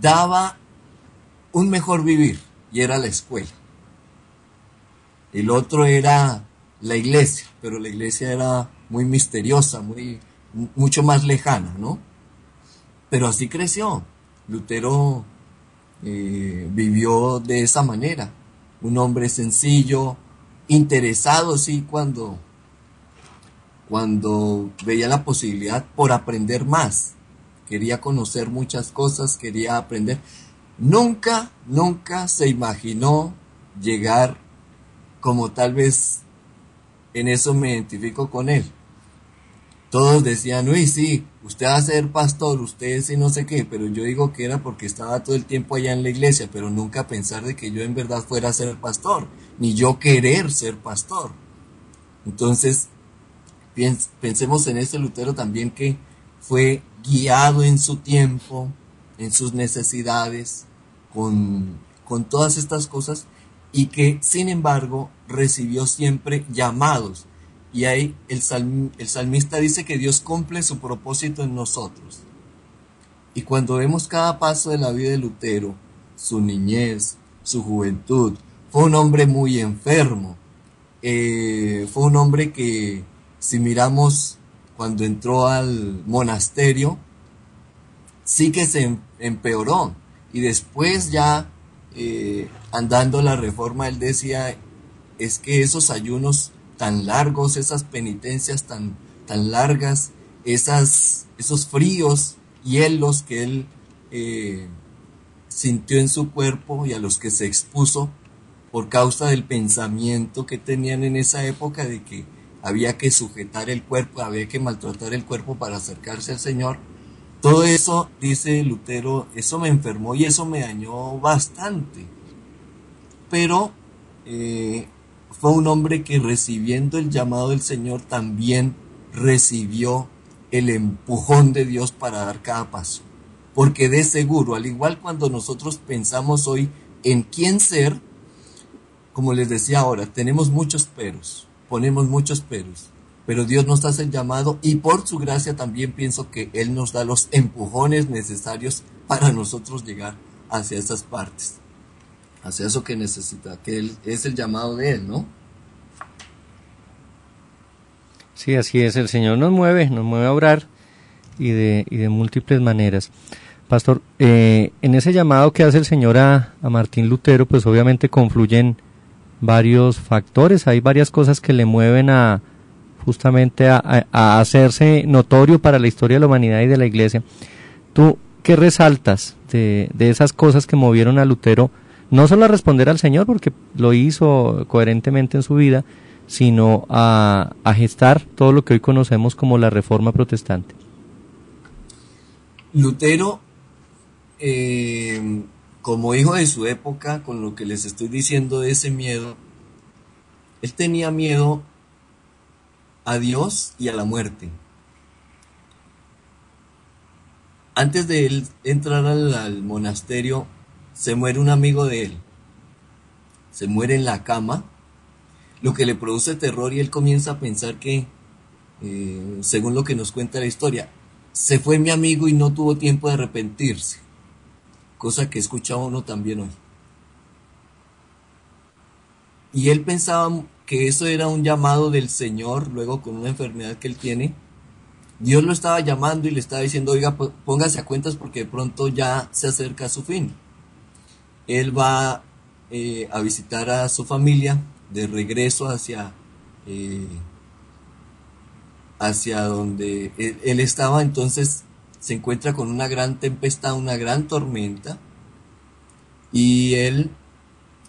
Speaker 4: daba un mejor vivir, y era la escuela. El otro era la iglesia, pero la iglesia era muy misteriosa, mucho más lejana, ¿no? Pero así creció. Lutero vivió de esa manera, un hombre sencillo, interesado, sí, cuando veía la posibilidad por aprender más. Quería conocer muchas cosas, quería aprender. Nunca se imaginó llegar, como tal vez en eso me identifico con él. Todos decían, uy, sí, usted va a ser pastor, usted sí no sé qué, pero yo digo que era porque estaba todo el tiempo allá en la iglesia, pero nunca pensar de que yo en verdad fuera a ser pastor, ni yo querer ser pastor. Entonces, pensemos en este Lutero también, que fue guiado en su tiempo, en sus necesidades, con todas estas cosas, y que sin embargo recibió siempre llamados. Y ahí el salmista dice que Dios cumple su propósito en nosotros. Y cuando vemos cada paso de la vida de Lutero, su niñez, su juventud, fue un hombre muy enfermo. Fue un hombre que, si miramos cuando entró al monasterio, sí que se empeoró. Y después ya andando la reforma, él decía, es que esos ayunos tan largos, esas penitencias tan largas, esos fríos, hielos que él sintió en su cuerpo y a los que se expuso por causa del pensamiento que tenían en esa época de que había que sujetar el cuerpo, había que maltratar el cuerpo para acercarse al Señor. Todo eso, dice Lutero, eso me enfermó y eso me dañó bastante. Pero fue un hombre que, recibiendo el llamado del Señor, también recibió el empujón de Dios para dar cada paso. Porque de seguro, al igual cuando nosotros pensamos hoy en quién ser, como les decía ahora, tenemos muchos peros, ponemos muchos peros, pero Dios nos hace el llamado, y por su gracia también pienso que Él nos da los empujones necesarios para nosotros llegar hacia esas partes, hacia eso que necesita, que Él es el llamado de Él, ¿no?
Speaker 3: Sí, así es, el Señor nos mueve a orar y de múltiples maneras. Pastor, en ese llamado que hace el Señor a Martín Lutero, pues obviamente confluyen varios factores, hay varias cosas que le mueven justamente a hacerse notorio para la historia de la humanidad y de la Iglesia. ¿Tú qué resaltas de esas cosas que movieron a Lutero, no solo a responder al Señor, porque lo hizo coherentemente en su vida, sino a gestar todo lo que hoy conocemos como la Reforma Protestante?
Speaker 4: Lutero, como hijo de su época, con lo que les estoy diciendo de ese miedo, él tenía miedo a Dios y a la muerte. Antes de él entrar al monasterio, se muere un amigo de él, se muere en la cama, lo que le produce terror, y él comienza a pensar que, según lo que nos cuenta la historia, se fue mi amigo y no tuvo tiempo de arrepentirse, cosa que escucha uno también hoy. Y él pensaba que eso era un llamado del Señor, luego con una enfermedad que él tiene. Dios lo estaba llamando y le estaba diciendo, oiga, póngase a cuentas porque de pronto ya se acerca a su fin. Él va a visitar a su familia de regreso hacia donde él estaba. Entonces se encuentra con una gran tempestad, una gran tormenta, y él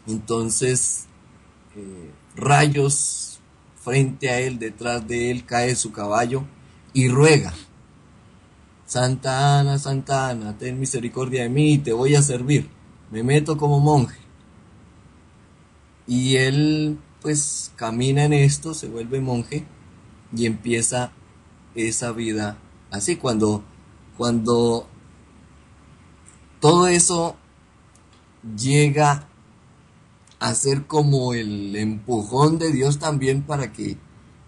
Speaker 4: entonces rayos frente a él, detrás de él, cae su caballo y ruega: Santa Ana, ten misericordia de mí, te voy a servir, me meto como monje. Y él pues camina en esto, se vuelve monje y empieza esa vida así. Cuando todo eso llega a ser como el empujón de Dios también para que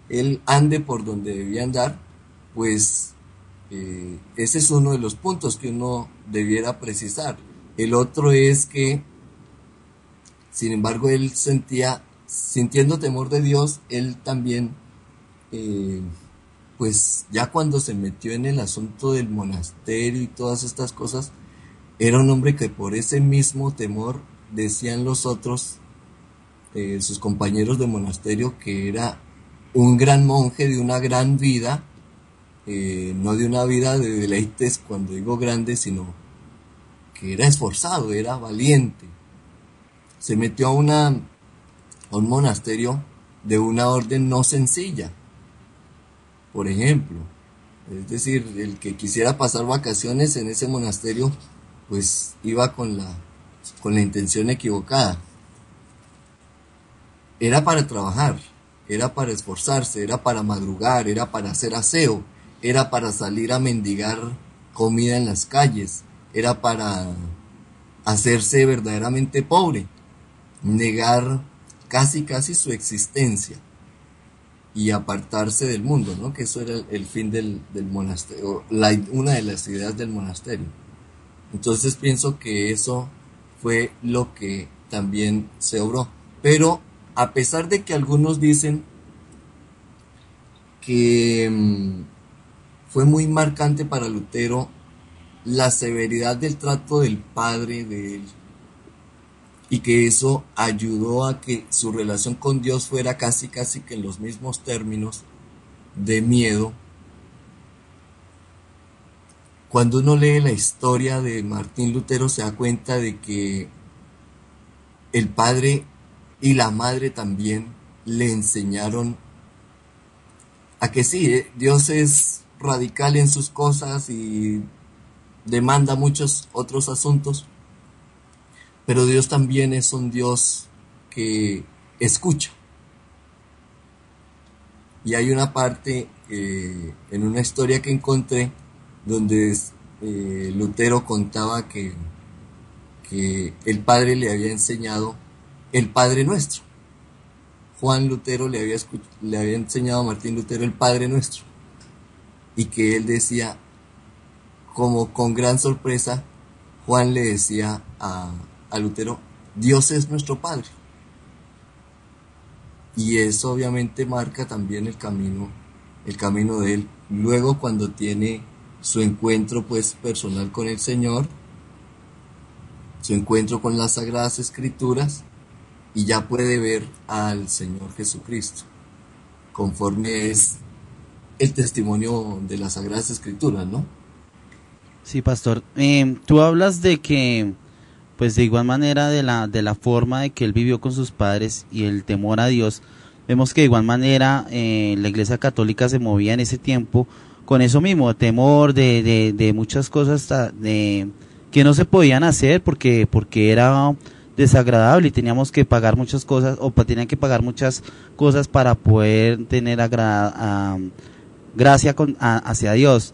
Speaker 4: él ande por donde debía andar, pues ese es uno de los puntos que uno debiera precisar. El otro es que, sin embargo, él sintiendo temor de Dios, él también, pues ya cuando se metió en el asunto del monasterio y todas estas cosas, era un hombre que por ese mismo temor decían los otros, sus compañeros de monasterio, que era un gran monje de una gran vida, no de una vida de deleites cuando digo grande, sino que era esforzado, era valiente. Se metió a un monasterio de una orden no sencilla, por ejemplo. Es decir, el que quisiera pasar vacaciones en ese monasterio, pues iba con la intención equivocada. Era para trabajar, era para esforzarse, era para madrugar, era para hacer aseo, era para salir a mendigar comida en las calles, era para hacerse verdaderamente pobre, negar casi su existencia y apartarse del mundo, ¿no? Que eso era el fin del monasterio, una de las ideas del monasterio. Entonces pienso que eso fue lo que también se obró. Pero a pesar de que algunos dicen que fue muy marcante para Lutero la severidad del trato del padre de él, y que eso ayudó a que su relación con Dios fuera casi que en los mismos términos de miedo, cuando uno lee la historia de Martín Lutero se da cuenta de que el padre y la madre también le enseñaron a que sí, Dios es radical en sus cosas y demanda muchos otros asuntos, pero Dios también es un Dios que escucha. Y hay una parte en una historia que encontré donde Lutero contaba que el padre le había enseñado el Padre Nuestro. Juan Lutero le había enseñado a Martín Lutero el Padre Nuestro, y que él decía, como con gran sorpresa, Juan le decía a Lutero: Dios es nuestro Padre. Y eso obviamente marca también el camino de él. Luego, cuando tiene su encuentro pues personal con el Señor, su encuentro con las Sagradas Escrituras, y ya puede ver al Señor Jesucristo, conforme es el testimonio de las Sagradas Escrituras, ¿no?
Speaker 5: Sí, pastor. Tú hablas de que, pues de igual manera de la forma de que él vivió con sus padres y el temor a Dios, vemos que de igual manera la Iglesia Católica se movía en ese tiempo con eso mismo, temor de muchas cosas que no se podían hacer porque era desagradable y teníamos que pagar muchas cosas, o tenían que pagar muchas cosas para poder tener gracia hacia Dios.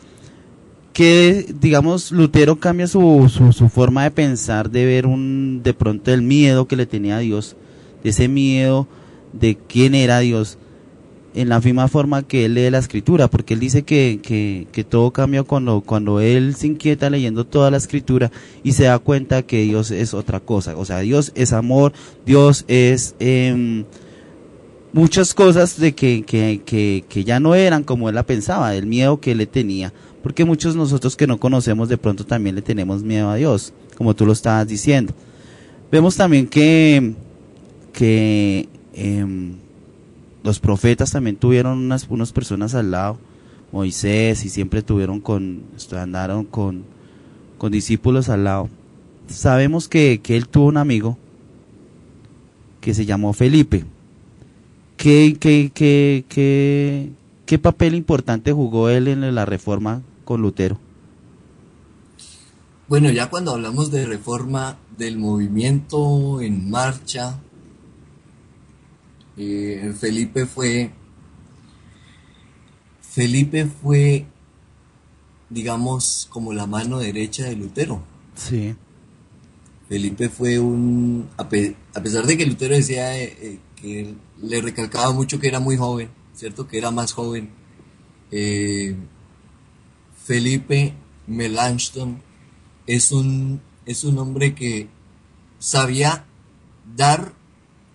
Speaker 5: Que, digamos, Lutero cambia su forma de pensar, de ver de pronto el miedo que le tenía a Dios, de ese miedo de quién era Dios, en la misma forma que él lee la Escritura, porque él dice que todo cambia cuando él se inquieta leyendo toda la Escritura y se da cuenta que Dios es otra cosa. O sea, Dios es amor, Dios es muchas cosas de que ya no eran como él la pensaba, del miedo que él le tenía, porque muchos nosotros que no conocemos de pronto también le tenemos miedo a Dios, como tú lo estabas diciendo. Vemos también que los profetas también tuvieron unas personas al lado, Moisés, y siempre andaron con discípulos al lado. Sabemos que él tuvo un amigo que se llamó Felipe, ¿Qué papel importante jugó él en la reforma con Lutero?
Speaker 4: Bueno, ya cuando hablamos de reforma del movimiento en marcha, Felipe fue, digamos, como la mano derecha de Lutero.
Speaker 5: Sí.
Speaker 4: Felipe fue a pesar de que Lutero decía que le recalcaba mucho que era muy joven, ¿cierto? Que era más joven. Felipe Melanchthon es un hombre que sabía dar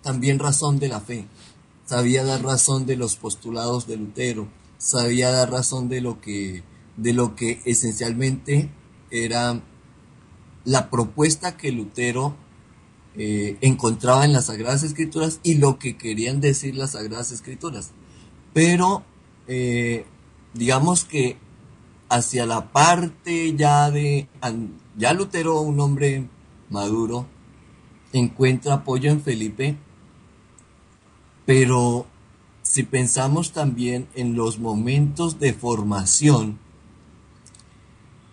Speaker 4: también razón de la fe, sabía dar razón de los postulados de Lutero, sabía dar razón de lo que esencialmente era la propuesta que Lutero encontraba en las Sagradas Escrituras y lo que querían decir las Sagradas Escrituras. Pero digamos que hacia la parte ya Lutero, un hombre maduro, encuentra apoyo en Felipe, pero si pensamos también en los momentos de formación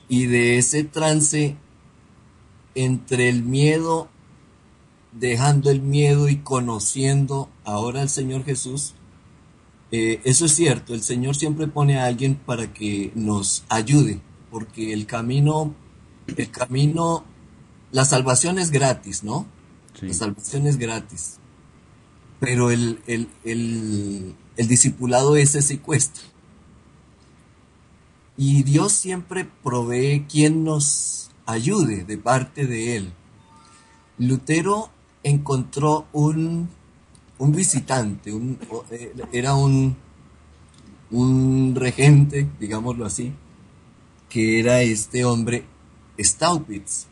Speaker 4: y de ese trance entre el miedo, dejando el miedo y conociendo ahora al Señor Jesús, eso es cierto, el Señor siempre pone a alguien para que nos ayude, porque el camino, la salvación es gratis, ¿no? Sí. La salvación es gratis, pero el discipulado ese sí cuesta. Y Dios siempre provee quien nos ayude de parte de Él. Lutero encontró un visitante, era un regente, digámoslo así, que era este hombre Staupitz.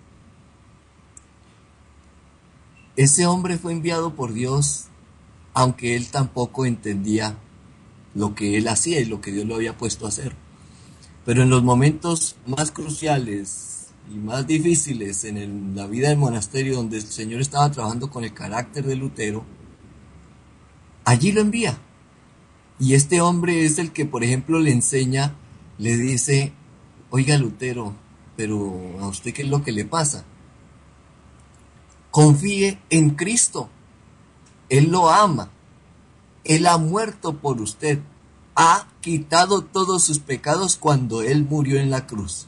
Speaker 4: Ese hombre fue enviado por Dios, aunque él tampoco entendía lo que él hacía y lo que Dios lo había puesto a hacer. Pero en los momentos más cruciales y más difíciles en la vida del monasterio, donde el Señor estaba trabajando con el carácter de Lutero, allí lo envía. Y este hombre es el que, por ejemplo, le enseña, le dice: oiga, Lutero, pero ¿a usted qué es lo que le pasa? Confíe en Cristo. Él lo ama. Él ha muerto por usted. Ha quitado todos sus pecados cuando Él murió en la cruz.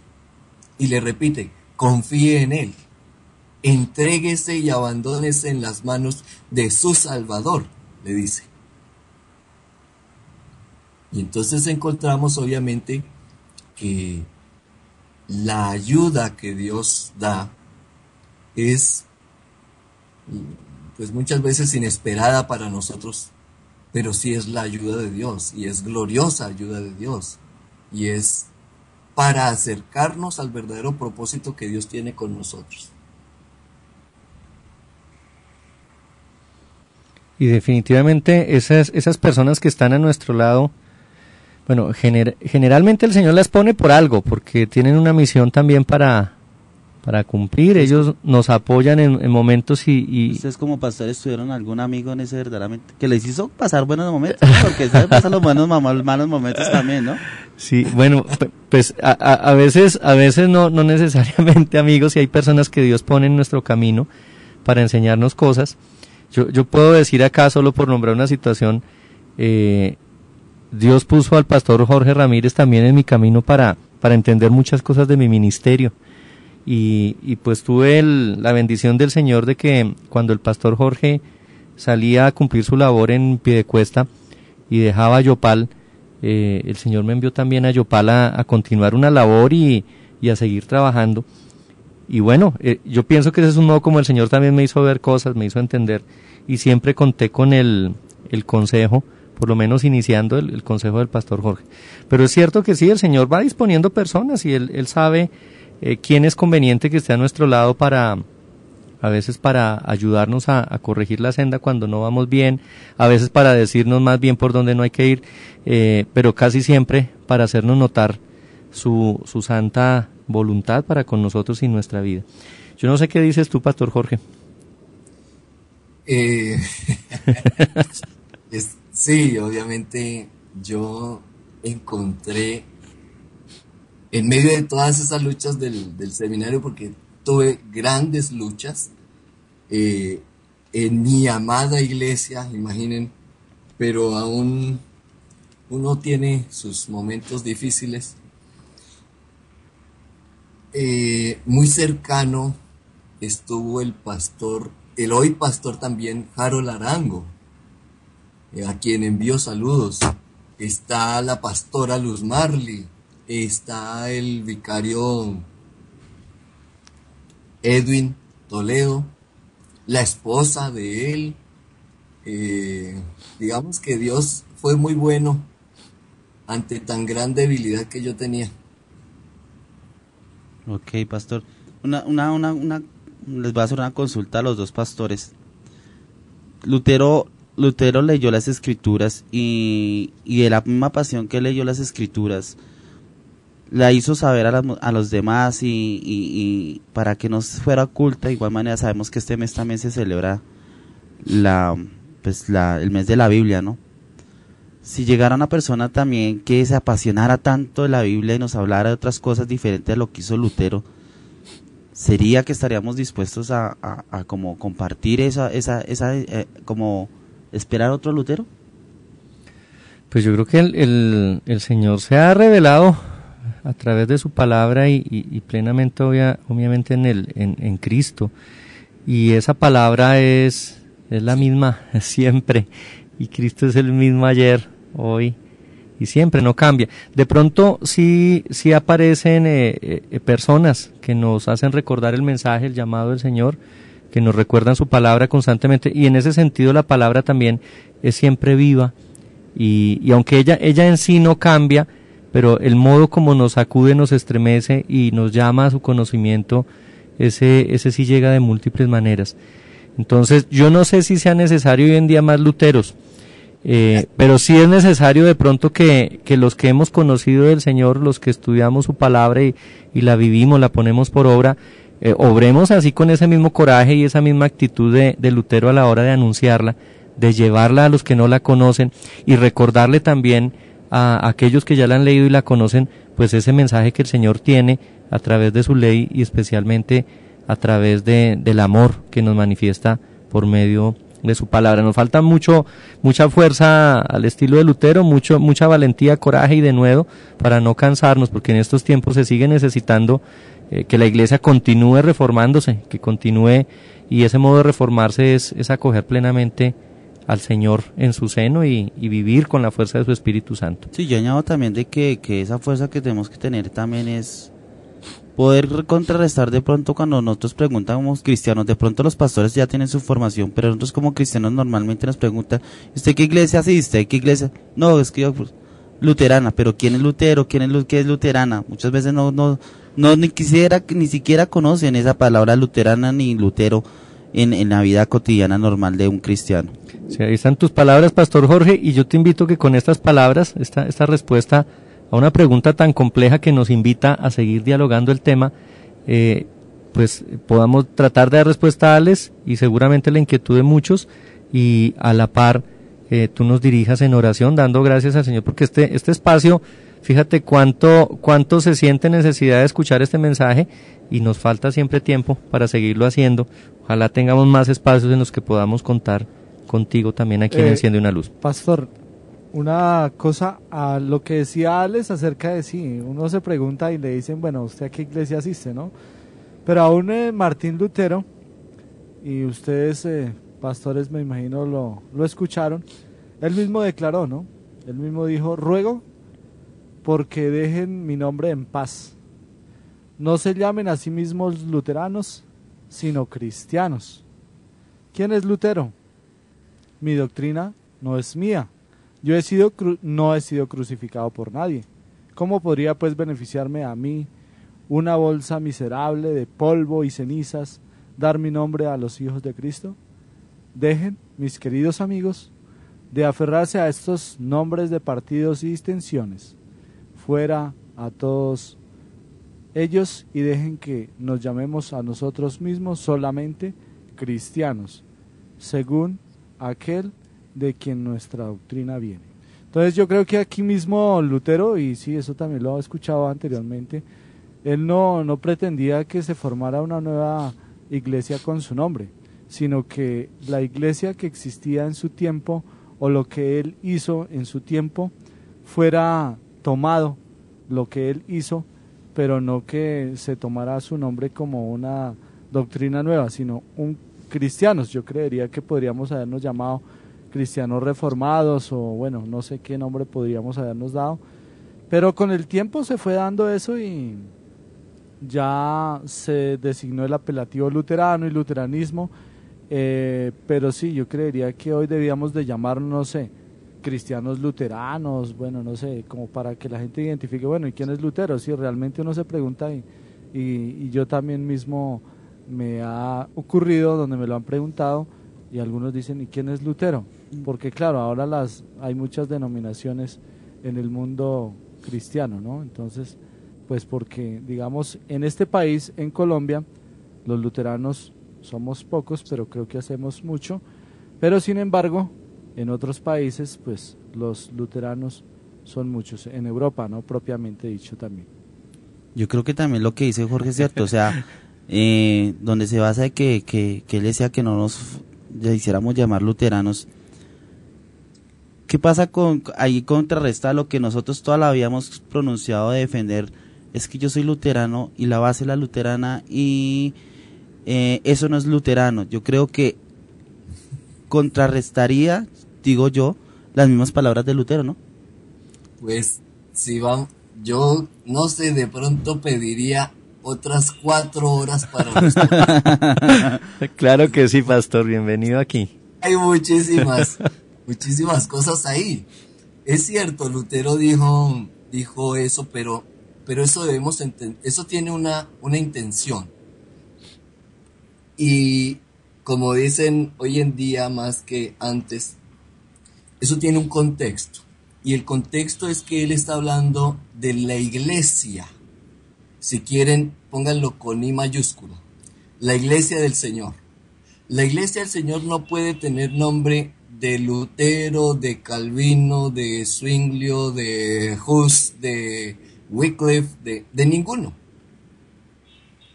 Speaker 4: Y le repite: confíe en Él. Entréguese y abandónese en las manos de su Salvador, le dice. Y entonces encontramos obviamente que la ayuda que Dios da es, pues muchas veces inesperada para nosotros, pero sí es la ayuda de Dios, y es gloriosa ayuda de Dios, y es para acercarnos al verdadero propósito que Dios tiene con nosotros.
Speaker 3: Y definitivamente esas personas que están a nuestro lado, bueno, generalmente el Señor las pone por algo, porque tienen una misión también para cumplir. Ellos nos apoyan en momentos y...
Speaker 5: ¿Ustedes como pastores tuvieron algún amigo en ese verdaderamente que les hizo pasar buenos momentos? Porque sabe pasar los malos momentos también, ¿no?
Speaker 3: Sí, bueno, pues a veces no necesariamente amigos, y hay personas que Dios pone en nuestro camino para enseñarnos cosas. Yo puedo decir acá, solo por nombrar una situación, Dios puso al pastor Jorge Ramírez también en mi camino para entender muchas cosas de mi ministerio. Y pues tuve la bendición del Señor de que cuando el pastor Jorge salía a cumplir su labor en Piedecuesta y dejaba Yopal, el Señor me envió también a Yopal a continuar una labor y a seguir trabajando. Y bueno, yo pienso que ese es un modo como el Señor también me hizo ver cosas, me hizo entender, y siempre conté con el consejo, por lo menos iniciando el consejo del pastor Jorge. Pero es cierto que sí, el Señor va disponiendo personas y Él sabe quién es conveniente que esté a nuestro lado a veces para ayudarnos a corregir la senda cuando no vamos bien, a veces para decirnos más bien por dónde no hay que ir, pero casi siempre para hacernos notar su santa voluntad para con nosotros y nuestra vida. Yo no sé qué dices tú, pastor Jorge.
Speaker 4: Sí, obviamente yo encontré en medio de todas esas luchas del seminario, porque tuve grandes luchas en mi amada iglesia, imaginen, pero aún uno tiene sus momentos difíciles. Muy cercano estuvo el hoy pastor también, Harold Arango, a quien envío saludos. Está la pastora Luz Marley, está el vicario Edwin Toledo, la esposa de él. Digamos que Dios fue muy bueno ante tan gran debilidad que yo tenía.
Speaker 5: Ok, pastor. Les voy a hacer una consulta a los dos pastores. Lutero leyó las escrituras y de la misma pasión que leyó las escrituras, la hizo saber a los demás y para que no fuera oculta. De igual manera sabemos que este mes también se celebra el mes de la Biblia, ¿no? Si llegara una persona también que se apasionara tanto de la Biblia y nos hablara de otras cosas diferentes de lo que hizo Lutero, ¿sería que estaríamos dispuestos a como compartir como esperar otro Lutero?
Speaker 3: Pues yo creo que el Señor se ha revelado a través de su palabra y plenamente obviamente en Cristo, y esa palabra es la misma siempre, y Cristo es el mismo ayer, hoy y siempre, no cambia. De pronto sí aparecen personas que nos hacen recordar el mensaje, el llamado del Señor, que nos recuerdan su palabra constantemente, y en ese sentido la palabra también es siempre viva, y aunque ella en sí no cambia, pero el modo como nos sacude, nos estremece y nos llama a su conocimiento, ese sí llega de múltiples maneras. Entonces yo no sé si sea necesario hoy en día más luteros, pero sí es necesario de pronto que los que hemos conocido del Señor, los que estudiamos su palabra y la vivimos, la ponemos por obra, obremos así con ese mismo coraje y esa misma actitud de Lutero a la hora de anunciarla, de llevarla a los que no la conocen y recordarle también a aquellos que ya la han leído y la conocen, pues ese mensaje que el Señor tiene a través de su ley y especialmente a través del amor que nos manifiesta por medio de su palabra. Nos falta mucha fuerza al estilo de Lutero, mucha valentía, coraje y denuedo para no cansarnos, porque en estos tiempos se sigue necesitando que la iglesia continúe reformándose, que continúe, y ese modo de reformarse es acoger plenamente al Señor en su seno y vivir con la fuerza de su Espíritu Santo.
Speaker 5: Sí, yo añado también de que esa fuerza que tenemos que tener también es poder contrarrestar de pronto cuando nosotros preguntamos cristianos, de pronto los pastores ya tienen su formación, pero nosotros como cristianos normalmente nos preguntan, ¿usted qué iglesia asiste? ¿Qué iglesia? No, es que yo, pues, luterana, pero ¿quién es Lutero? ¿Qué es luterana? Muchas veces ni siquiera conocen esa palabra luterana ni Lutero en la vida cotidiana normal de un cristiano.
Speaker 3: Sí, ahí están tus palabras, Pastor Jorge, y yo te invito que con estas palabras, esta respuesta a una pregunta tan compleja que nos invita a seguir dialogando el tema, pues podamos tratar de dar respuesta a Alex y seguramente la inquietud de muchos, y a la par tú nos dirijas en oración dando gracias al Señor, porque este espacio, fíjate cuánto se siente necesidad de escuchar este mensaje y nos falta siempre tiempo para seguirlo haciendo. Ojalá tengamos más espacios en los que podamos contar contigo también aquí en Enciende una Luz.
Speaker 1: Pastor, una cosa a lo que decía Alex acerca de sí, uno se pregunta y le dicen, bueno, ¿usted a qué iglesia asiste, no? Pero aún Martín Lutero, y ustedes pastores me imagino lo escucharon, él mismo declaró, ¿no? Él mismo dijo, ruego porque dejen mi nombre en paz, no se llamen a sí mismos luteranos, sino cristianos. ¿Quién es Lutero? Mi doctrina no es mía. Yo no he sido crucificado por nadie. ¿Cómo podría pues beneficiarme a mí, una bolsa miserable de polvo y cenizas, dar mi nombre a los hijos de Cristo? Dejen, mis queridos amigos, de aferrarse a estos nombres de partidos y distinciones. Fuera a todos ellos y dejen que nos llamemos a nosotros mismos solamente cristianos, según aquel de quien nuestra doctrina viene. Entonces yo creo que aquí mismo Lutero, y sí, eso también lo he escuchado anteriormente, él no pretendía que se formara una nueva iglesia con su nombre, sino que la iglesia que existía en su tiempo, o lo que él hizo en su tiempo, fuera tomado lo que él hizo, pero no que se tomara su nombre como una doctrina nueva, sino cristianos. Yo creería que podríamos habernos llamado cristianos reformados, o bueno, no sé qué nombre podríamos habernos dado, pero con el tiempo se fue dando eso y ya se designó el apelativo luterano y luteranismo, pero sí, yo creería que hoy debíamos de llamarnos, no sé, cristianos luteranos, bueno, no sé, como para que la gente identifique, bueno, ¿y quién es Lutero? Si realmente uno se pregunta, y yo también mismo me ha ocurrido donde me lo han preguntado, y algunos dicen, ¿y quién es Lutero? Porque claro, ahora hay muchas denominaciones en el mundo cristiano, ¿no? Entonces, pues porque, digamos, en este país, en Colombia, los luteranos somos pocos, pero creo que hacemos mucho, pero sin embargo, en otros países, pues los luteranos son muchos, en Europa, ¿no? Propiamente dicho también.
Speaker 5: Yo creo que también lo que dice Jorge es cierto, o sea, donde se basa de que él decía que no nos hiciéramos llamar luteranos. ¿Qué pasa ahí contrarresta lo que nosotros toda la vida hemos pronunciado de defender? Es que yo soy luterano y la base es la luterana y eso no es luterano. Yo creo que contrarrestaría, digo yo, las mismas palabras de Lutero, ¿no?
Speaker 4: Pues si vamos, yo no sé, de pronto pediría otras 4 horas para responder.
Speaker 3: Claro que sí, pastor, bienvenido aquí.
Speaker 4: Hay muchísimas cosas ahí. Es cierto, Lutero dijo eso, pero eso debemos entender, eso tiene una intención. Y como dicen hoy en día más que antes, eso tiene un contexto. Y el contexto es que él está hablando de la iglesia. Si quieren, pónganlo con I mayúscula. La iglesia del Señor. La iglesia del Señor no puede tener nombre de Lutero, de Calvino, de Zwinglio, de Hus, de Wycliffe, de ninguno.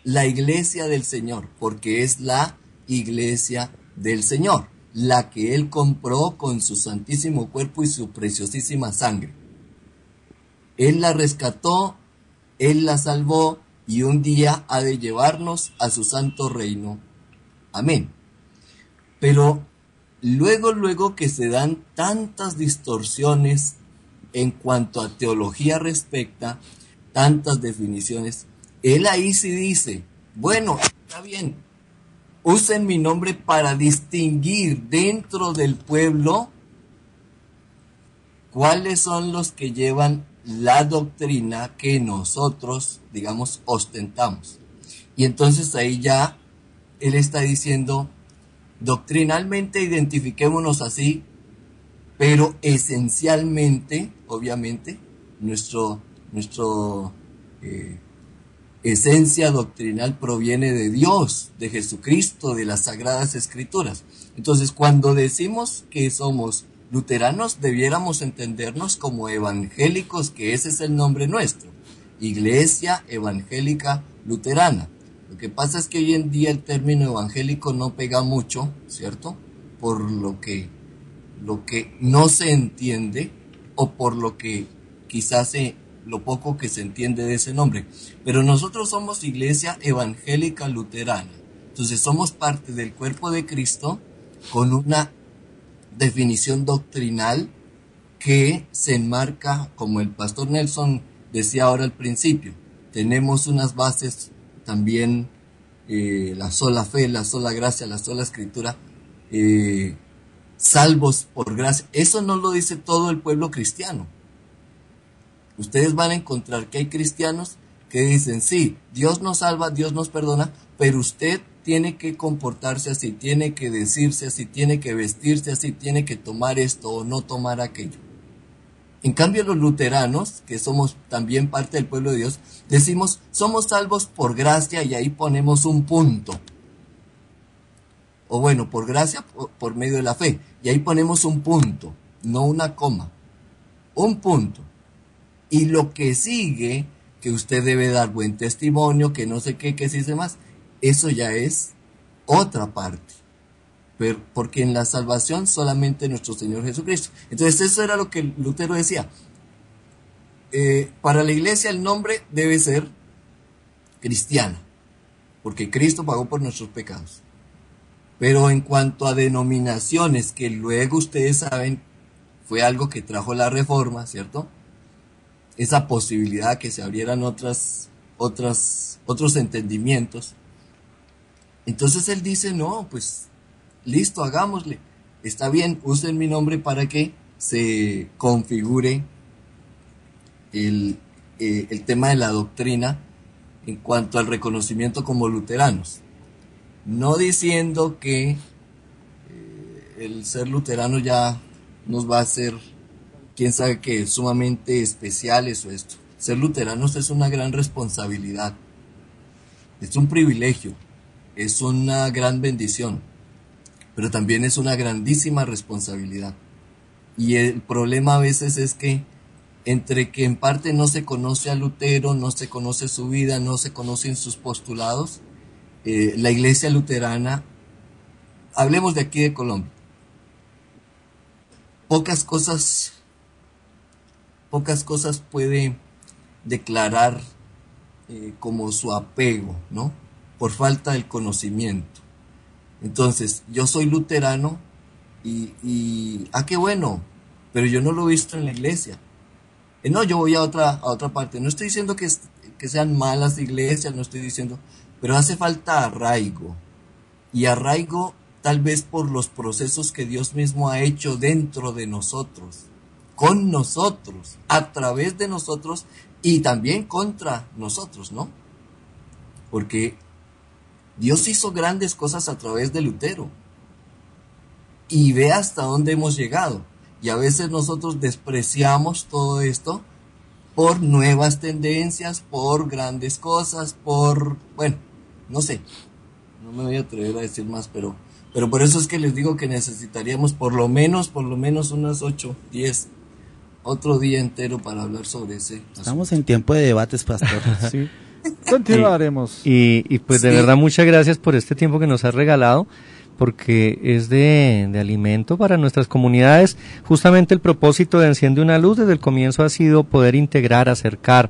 Speaker 4: La iglesia del Señor, porque es la iglesia del Señor, la que Él compró con su santísimo cuerpo y su preciosísima sangre. Él la rescató, Él la salvó y un día ha de llevarnos a su santo reino. Amén. Pero luego que se dan tantas distorsiones en cuanto a teología respecta, tantas definiciones, Él ahí sí dice, bueno, está bien, usen mi nombre para distinguir dentro del pueblo cuáles son los que llevan la doctrina que nosotros, digamos, ostentamos. Y entonces ahí ya Él está diciendo, doctrinalmente identifiquémonos así, pero esencialmente, obviamente, nuestro esencia doctrinal proviene de Dios, de Jesucristo, de las Sagradas Escrituras. Entonces, cuando decimos que somos luteranos, debiéramos entendernos como evangélicos, que ese es el nombre nuestro, Iglesia Evangélica Luterana. Lo que pasa es que hoy en día el término evangélico no pega mucho, ¿cierto? Por lo que no se entiende, o por lo que quizás lo poco que se entiende de ese nombre. Pero nosotros somos Iglesia Evangélica Luterana. Entonces somos parte del cuerpo de Cristo con una definición doctrinal que se enmarca, como el pastor Nelson decía ahora al principio. Tenemos unas bases también, la sola fe, la sola gracia, la sola escritura, salvos por gracia. Eso no lo dice todo el pueblo cristiano. Ustedes van a encontrar que hay cristianos que dicen, sí, Dios nos salva, Dios nos perdona, pero usted tiene que comportarse así, tiene que decirse así, tiene que vestirse así, tiene que tomar esto o no tomar aquello. En cambio, los luteranos, que somos también parte del pueblo de Dios, decimos, somos salvos por gracia, y ahí ponemos un punto. o bueno, por gracia, por medio de la fe. Y ahí ponemos un punto, no una coma, un punto. Y lo que sigue, que usted debe dar buen testimonio, que no sé qué, que sí se más, eso ya es otra parte. Pero, porque en la salvación solamente nuestro Señor Jesucristo. Entonces eso era lo que Lutero decía. Para la iglesia el nombre debe ser cristiana, porque Cristo pagó por nuestros pecados. Pero en cuanto a denominaciones, que luego ustedes saben, fue algo que trajo la Reforma, ¿cierto? Esa posibilidad que se abrieran otros entendimientos. Entonces él dice, no, pues listo, hagámosle. Está bien, usen mi nombre para que se configure el tema de la doctrina en cuanto al reconocimiento como luteranos. No diciendo que el ser luterano ya nos va a hacer, quién sabe qué, sumamente especiales o esto. Ser luteranos es una gran responsabilidad, es un privilegio, es una gran bendición, pero también es una grandísima responsabilidad. Y el problema a veces es que entre que en parte no se conoce a Lutero, no se conoce su vida, no se conocen sus postulados, la iglesia luterana, hablemos de aquí de Colombia, pocas cosas puede declarar como su apego, ¿no? Por falta del conocimiento. Entonces, yo soy luterano y qué bueno, pero yo no lo he visto en la iglesia. No, yo voy a otra parte. No estoy diciendo que sean malas iglesias, no estoy diciendo, pero hace falta arraigo. Y arraigo tal vez por los procesos que Dios mismo ha hecho dentro de nosotros, con nosotros, a través de nosotros y también contra nosotros, ¿no? Porque Dios hizo grandes cosas a través de Lutero. Y ve hasta dónde hemos llegado. Y a veces nosotros despreciamos todo esto por nuevas tendencias, por grandes cosas, bueno, no sé, no me voy a atrever a decir más, pero por eso es que les digo que necesitaríamos por lo menos unas 8, 10, otro día entero para hablar sobre ese asunto.
Speaker 5: Estamos en tiempo de debates, pastor.
Speaker 1: Sí. Continuaremos.
Speaker 3: Y pues de verdad muchas gracias por este tiempo que nos has regalado, porque es de alimento para nuestras comunidades. Justamente el propósito de Enciende una Luz desde el comienzo ha sido poder integrar, acercar,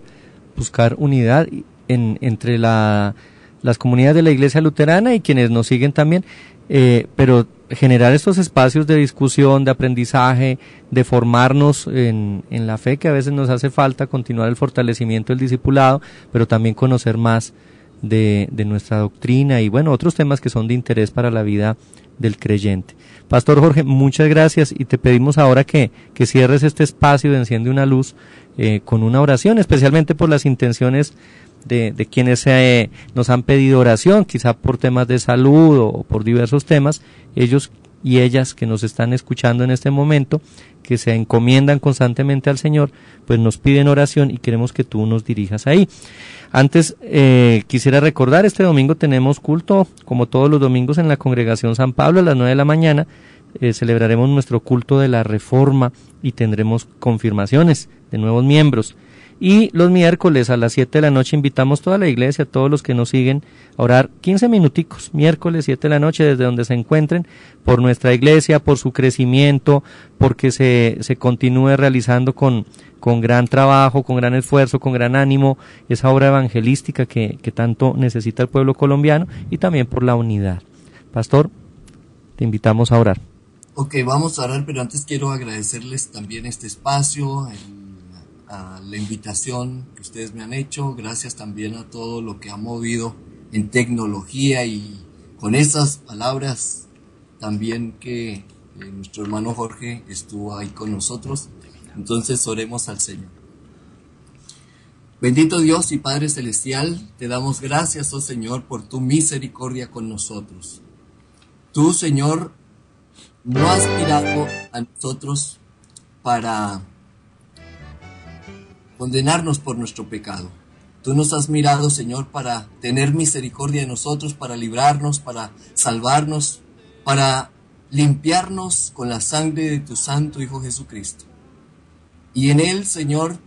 Speaker 3: buscar unidad entre las comunidades de la Iglesia Luterana y quienes nos siguen también, pero generar estos espacios de discusión, de aprendizaje, de formarnos en la fe, que a veces nos hace falta, continuar el fortalecimiento del discipulado, pero también conocer más de nuestra doctrina y bueno, otros temas que son de interés para la vida del creyente. Pastor Jorge, muchas gracias y te pedimos ahora que cierres este espacio de Enciende una Luz con una oración, especialmente por las intenciones de quienes nos han pedido oración, quizá por temas de salud o por diversos temas, ellos y ellas que nos están escuchando en este momento, que se encomiendan constantemente al Señor, pues nos piden oración y queremos que tú nos dirijas ahí. Antes quisiera recordar, este domingo tenemos culto, como todos los domingos en la Congregación San Pablo a las 9 de la mañana, celebraremos nuestro culto de la Reforma y tendremos confirmaciones de nuevos miembros. Y los miércoles a las 7 de la noche invitamos toda la iglesia, a todos los que nos siguen, a orar 15 minuticos, miércoles 7 de la noche, desde donde se encuentren, por nuestra iglesia, por su crecimiento, porque se continúe realizando con gran trabajo, con gran esfuerzo, con gran ánimo, esa obra evangelística que tanto necesita el pueblo colombiano, y también por la unidad. Pastor, te invitamos a orar.
Speaker 4: Ok, vamos a orar, pero antes quiero agradecerles también este espacio, a la invitación que ustedes me han hecho. Gracias también a todo lo que ha movido en tecnología y con esas palabras también que nuestro hermano Jorge estuvo ahí con nosotros. Entonces oremos al Señor. Bendito Dios y Padre Celestial, te damos gracias, oh Señor, por tu misericordia con nosotros. Tú, Señor, no has mirado a nosotros para condenarnos por nuestro pecado. Tú nos has mirado, Señor, para tener misericordia de nosotros, para librarnos, para salvarnos, para limpiarnos con la sangre de tu Santo Hijo Jesucristo. Y en Él, Señor,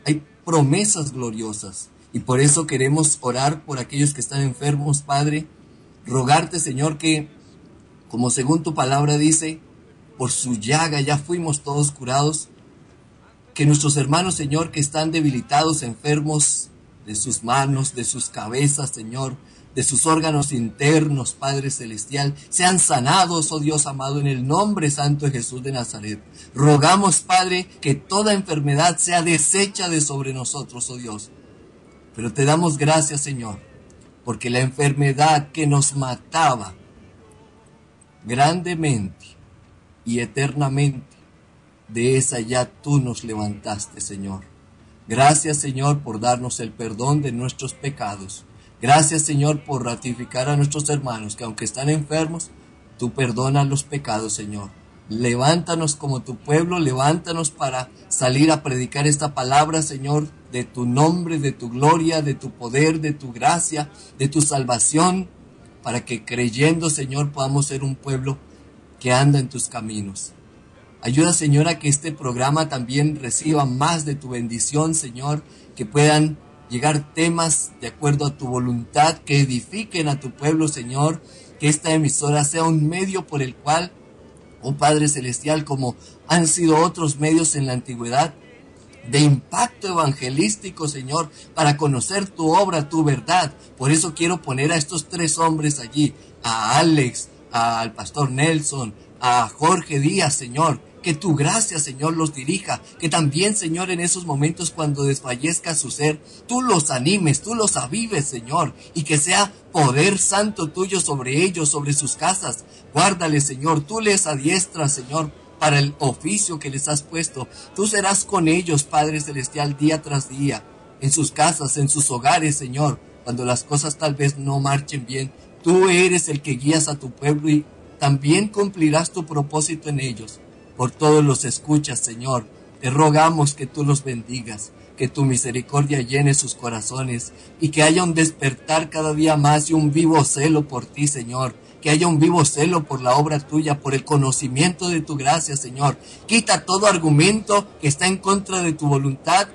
Speaker 4: hay promesas gloriosas. Y por eso queremos orar por aquellos que están enfermos, Padre. Rogarte, Señor, que, como según tu palabra dice, por su llaga ya fuimos todos curados. Que nuestros hermanos, Señor, que están debilitados, enfermos de sus manos, de sus cabezas, Señor, de sus órganos internos, Padre Celestial, sean sanados, oh Dios amado, en el nombre santo de Jesús de Nazaret. Rogamos, Padre, que toda enfermedad sea deshecha de sobre nosotros, oh Dios. Pero te damos gracias, Señor, porque la enfermedad que nos mataba grandemente y eternamente, de esa ya tú nos levantaste, Señor. Gracias, Señor, por darnos el perdón de nuestros pecados. Gracias, Señor, por ratificar a nuestros hermanos que aunque están enfermos, tú perdonas los pecados, Señor. Levántanos como tu pueblo, levántanos para salir a predicar esta palabra, Señor, de tu nombre, de tu gloria, de tu poder, de tu gracia, de tu salvación, para que creyendo, Señor, podamos ser un pueblo que anda en tus caminos. Ayuda, Señor, a que este programa también reciba más de tu bendición, Señor, que puedan llegar temas de acuerdo a tu voluntad, que edifiquen a tu pueblo, Señor, que esta emisora sea un medio por el cual, oh Padre Celestial, como han sido otros medios en la antigüedad, de impacto evangelístico, Señor, para conocer tu obra, tu verdad. Por eso quiero poner a estos tres hombres allí, a Alex, al pastor Nelson, a Jorge Díaz, Señor. Que tu gracia, Señor, los dirija. Que también, Señor, en esos momentos cuando desfallezca su ser, tú los animes, tú los avives, Señor. Y que sea poder santo tuyo sobre ellos, sobre sus casas. Guárdales, Señor. Tú les adiestras, Señor, para el oficio que les has puesto. Tú serás con ellos, Padre Celestial, día tras día. En sus casas, en sus hogares, Señor. Cuando las cosas tal vez no marchen bien. Tú eres el que guías a tu pueblo y también cumplirás tu propósito en ellos. Por todos los escuchas, Señor, te rogamos que tú los bendigas, que tu misericordia llene sus corazones y que haya un despertar cada día más y un vivo celo por ti, Señor. Que haya un vivo celo por la obra tuya, por el conocimiento de tu gracia, Señor. Quita todo argumento que está en contra de tu voluntad,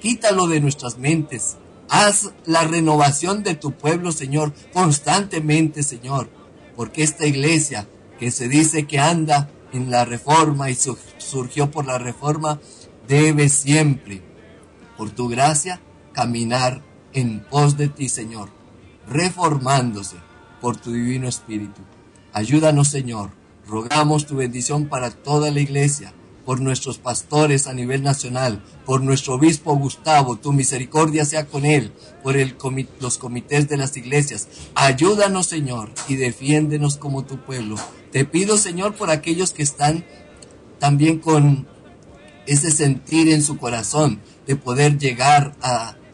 Speaker 4: quítalo de nuestras mentes. Haz la renovación de tu pueblo, Señor, constantemente, Señor. Porque esta iglesia que se dice que anda en la reforma y surgió por la reforma, debe siempre, por tu gracia, caminar en pos de ti, Señor, reformándose por tu divino Espíritu. Ayúdanos, Señor. Rogamos tu bendición para toda la iglesia, por nuestros pastores a nivel nacional, por nuestro obispo Gustavo, tu misericordia sea con él, por los comités de las iglesias. Ayúdanos, Señor, y defiéndenos como tu pueblo. Te pido, Señor, por aquellos que están también con ese sentir en su corazón de poder llegar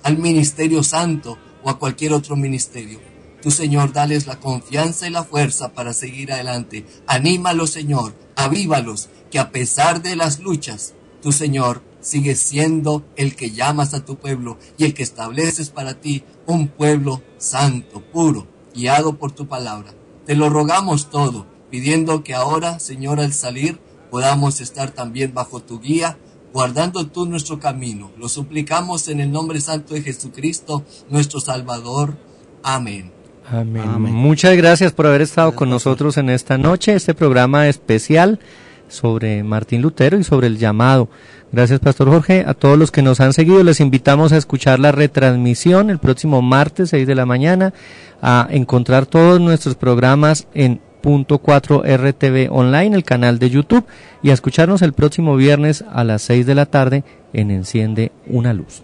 Speaker 4: al ministerio santo o a cualquier otro ministerio. Tú, Señor, dales la confianza y la fuerza para seguir adelante. Anímalos, Señor, avívalos, que a pesar de las luchas, tú, Señor, sigues siendo el que llamas a tu pueblo y el que estableces para ti un pueblo santo, puro, guiado por tu palabra. Te lo rogamos todo, pidiendo que ahora, Señor, al salir, podamos estar también bajo tu guía, guardando tú nuestro camino. Lo suplicamos en el nombre santo de Jesucristo, nuestro Salvador. Amén.
Speaker 3: Amén. Amén. Muchas gracias por haber estado con nosotros en esta noche, este programa especial sobre Martín Lutero y sobre el llamado. Gracias, Pastor Jorge. A todos los que nos han seguido les invitamos a escuchar la retransmisión el próximo martes 6 de la mañana, a encontrar todos nuestros programas en .4 RTV Online, el canal de YouTube, y a escucharnos el próximo viernes a las 6 de la tarde en Enciende una Luz.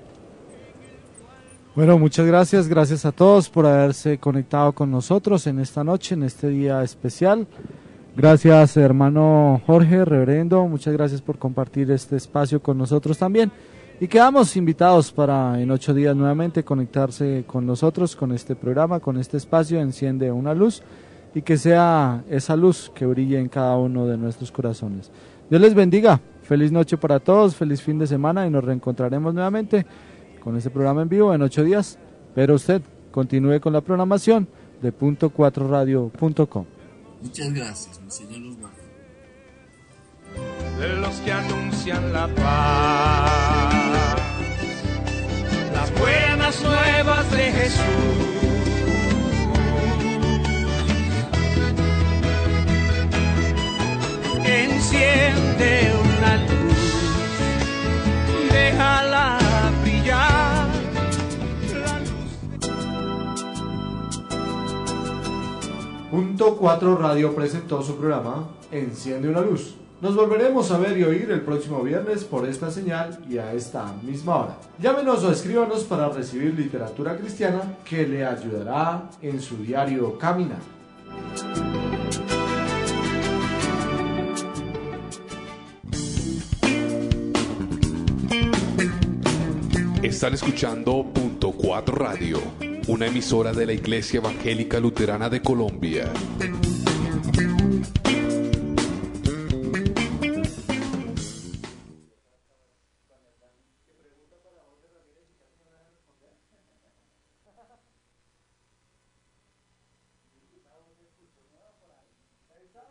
Speaker 1: Bueno, muchas gracias, gracias a todos por haberse conectado con nosotros en esta noche, en este día especial. Gracias, hermano Jorge, reverendo, muchas gracias por compartir este espacio con nosotros también. Y quedamos invitados para en 8 días nuevamente conectarse con nosotros, con este programa, con este espacio, Enciende una Luz, y que sea esa luz que brille en cada uno de nuestros corazones. Dios les bendiga, feliz noche para todos, feliz fin de semana y nos reencontraremos nuevamente con este programa en vivo en 8 días, pero usted continúe con la programación de .4radio.com.
Speaker 4: Muchas gracias, mi Señor los guarde.
Speaker 2: De los que anuncian la paz, las buenas nuevas de Jesús. Enciende una luz, déjala brillar. La luz.
Speaker 1: Punto 4 Radio presentó su programa Enciende una luz. Nos volveremos a ver y oír el próximo viernes por esta señal y a esta misma hora. Llámenos o escríbanos para recibir literatura cristiana que le ayudará en su diario caminar.
Speaker 6: Están escuchando Punto 4 Radio, una emisora de la Iglesia Evangélica Luterana de Colombia.
Speaker 1: Ahí está.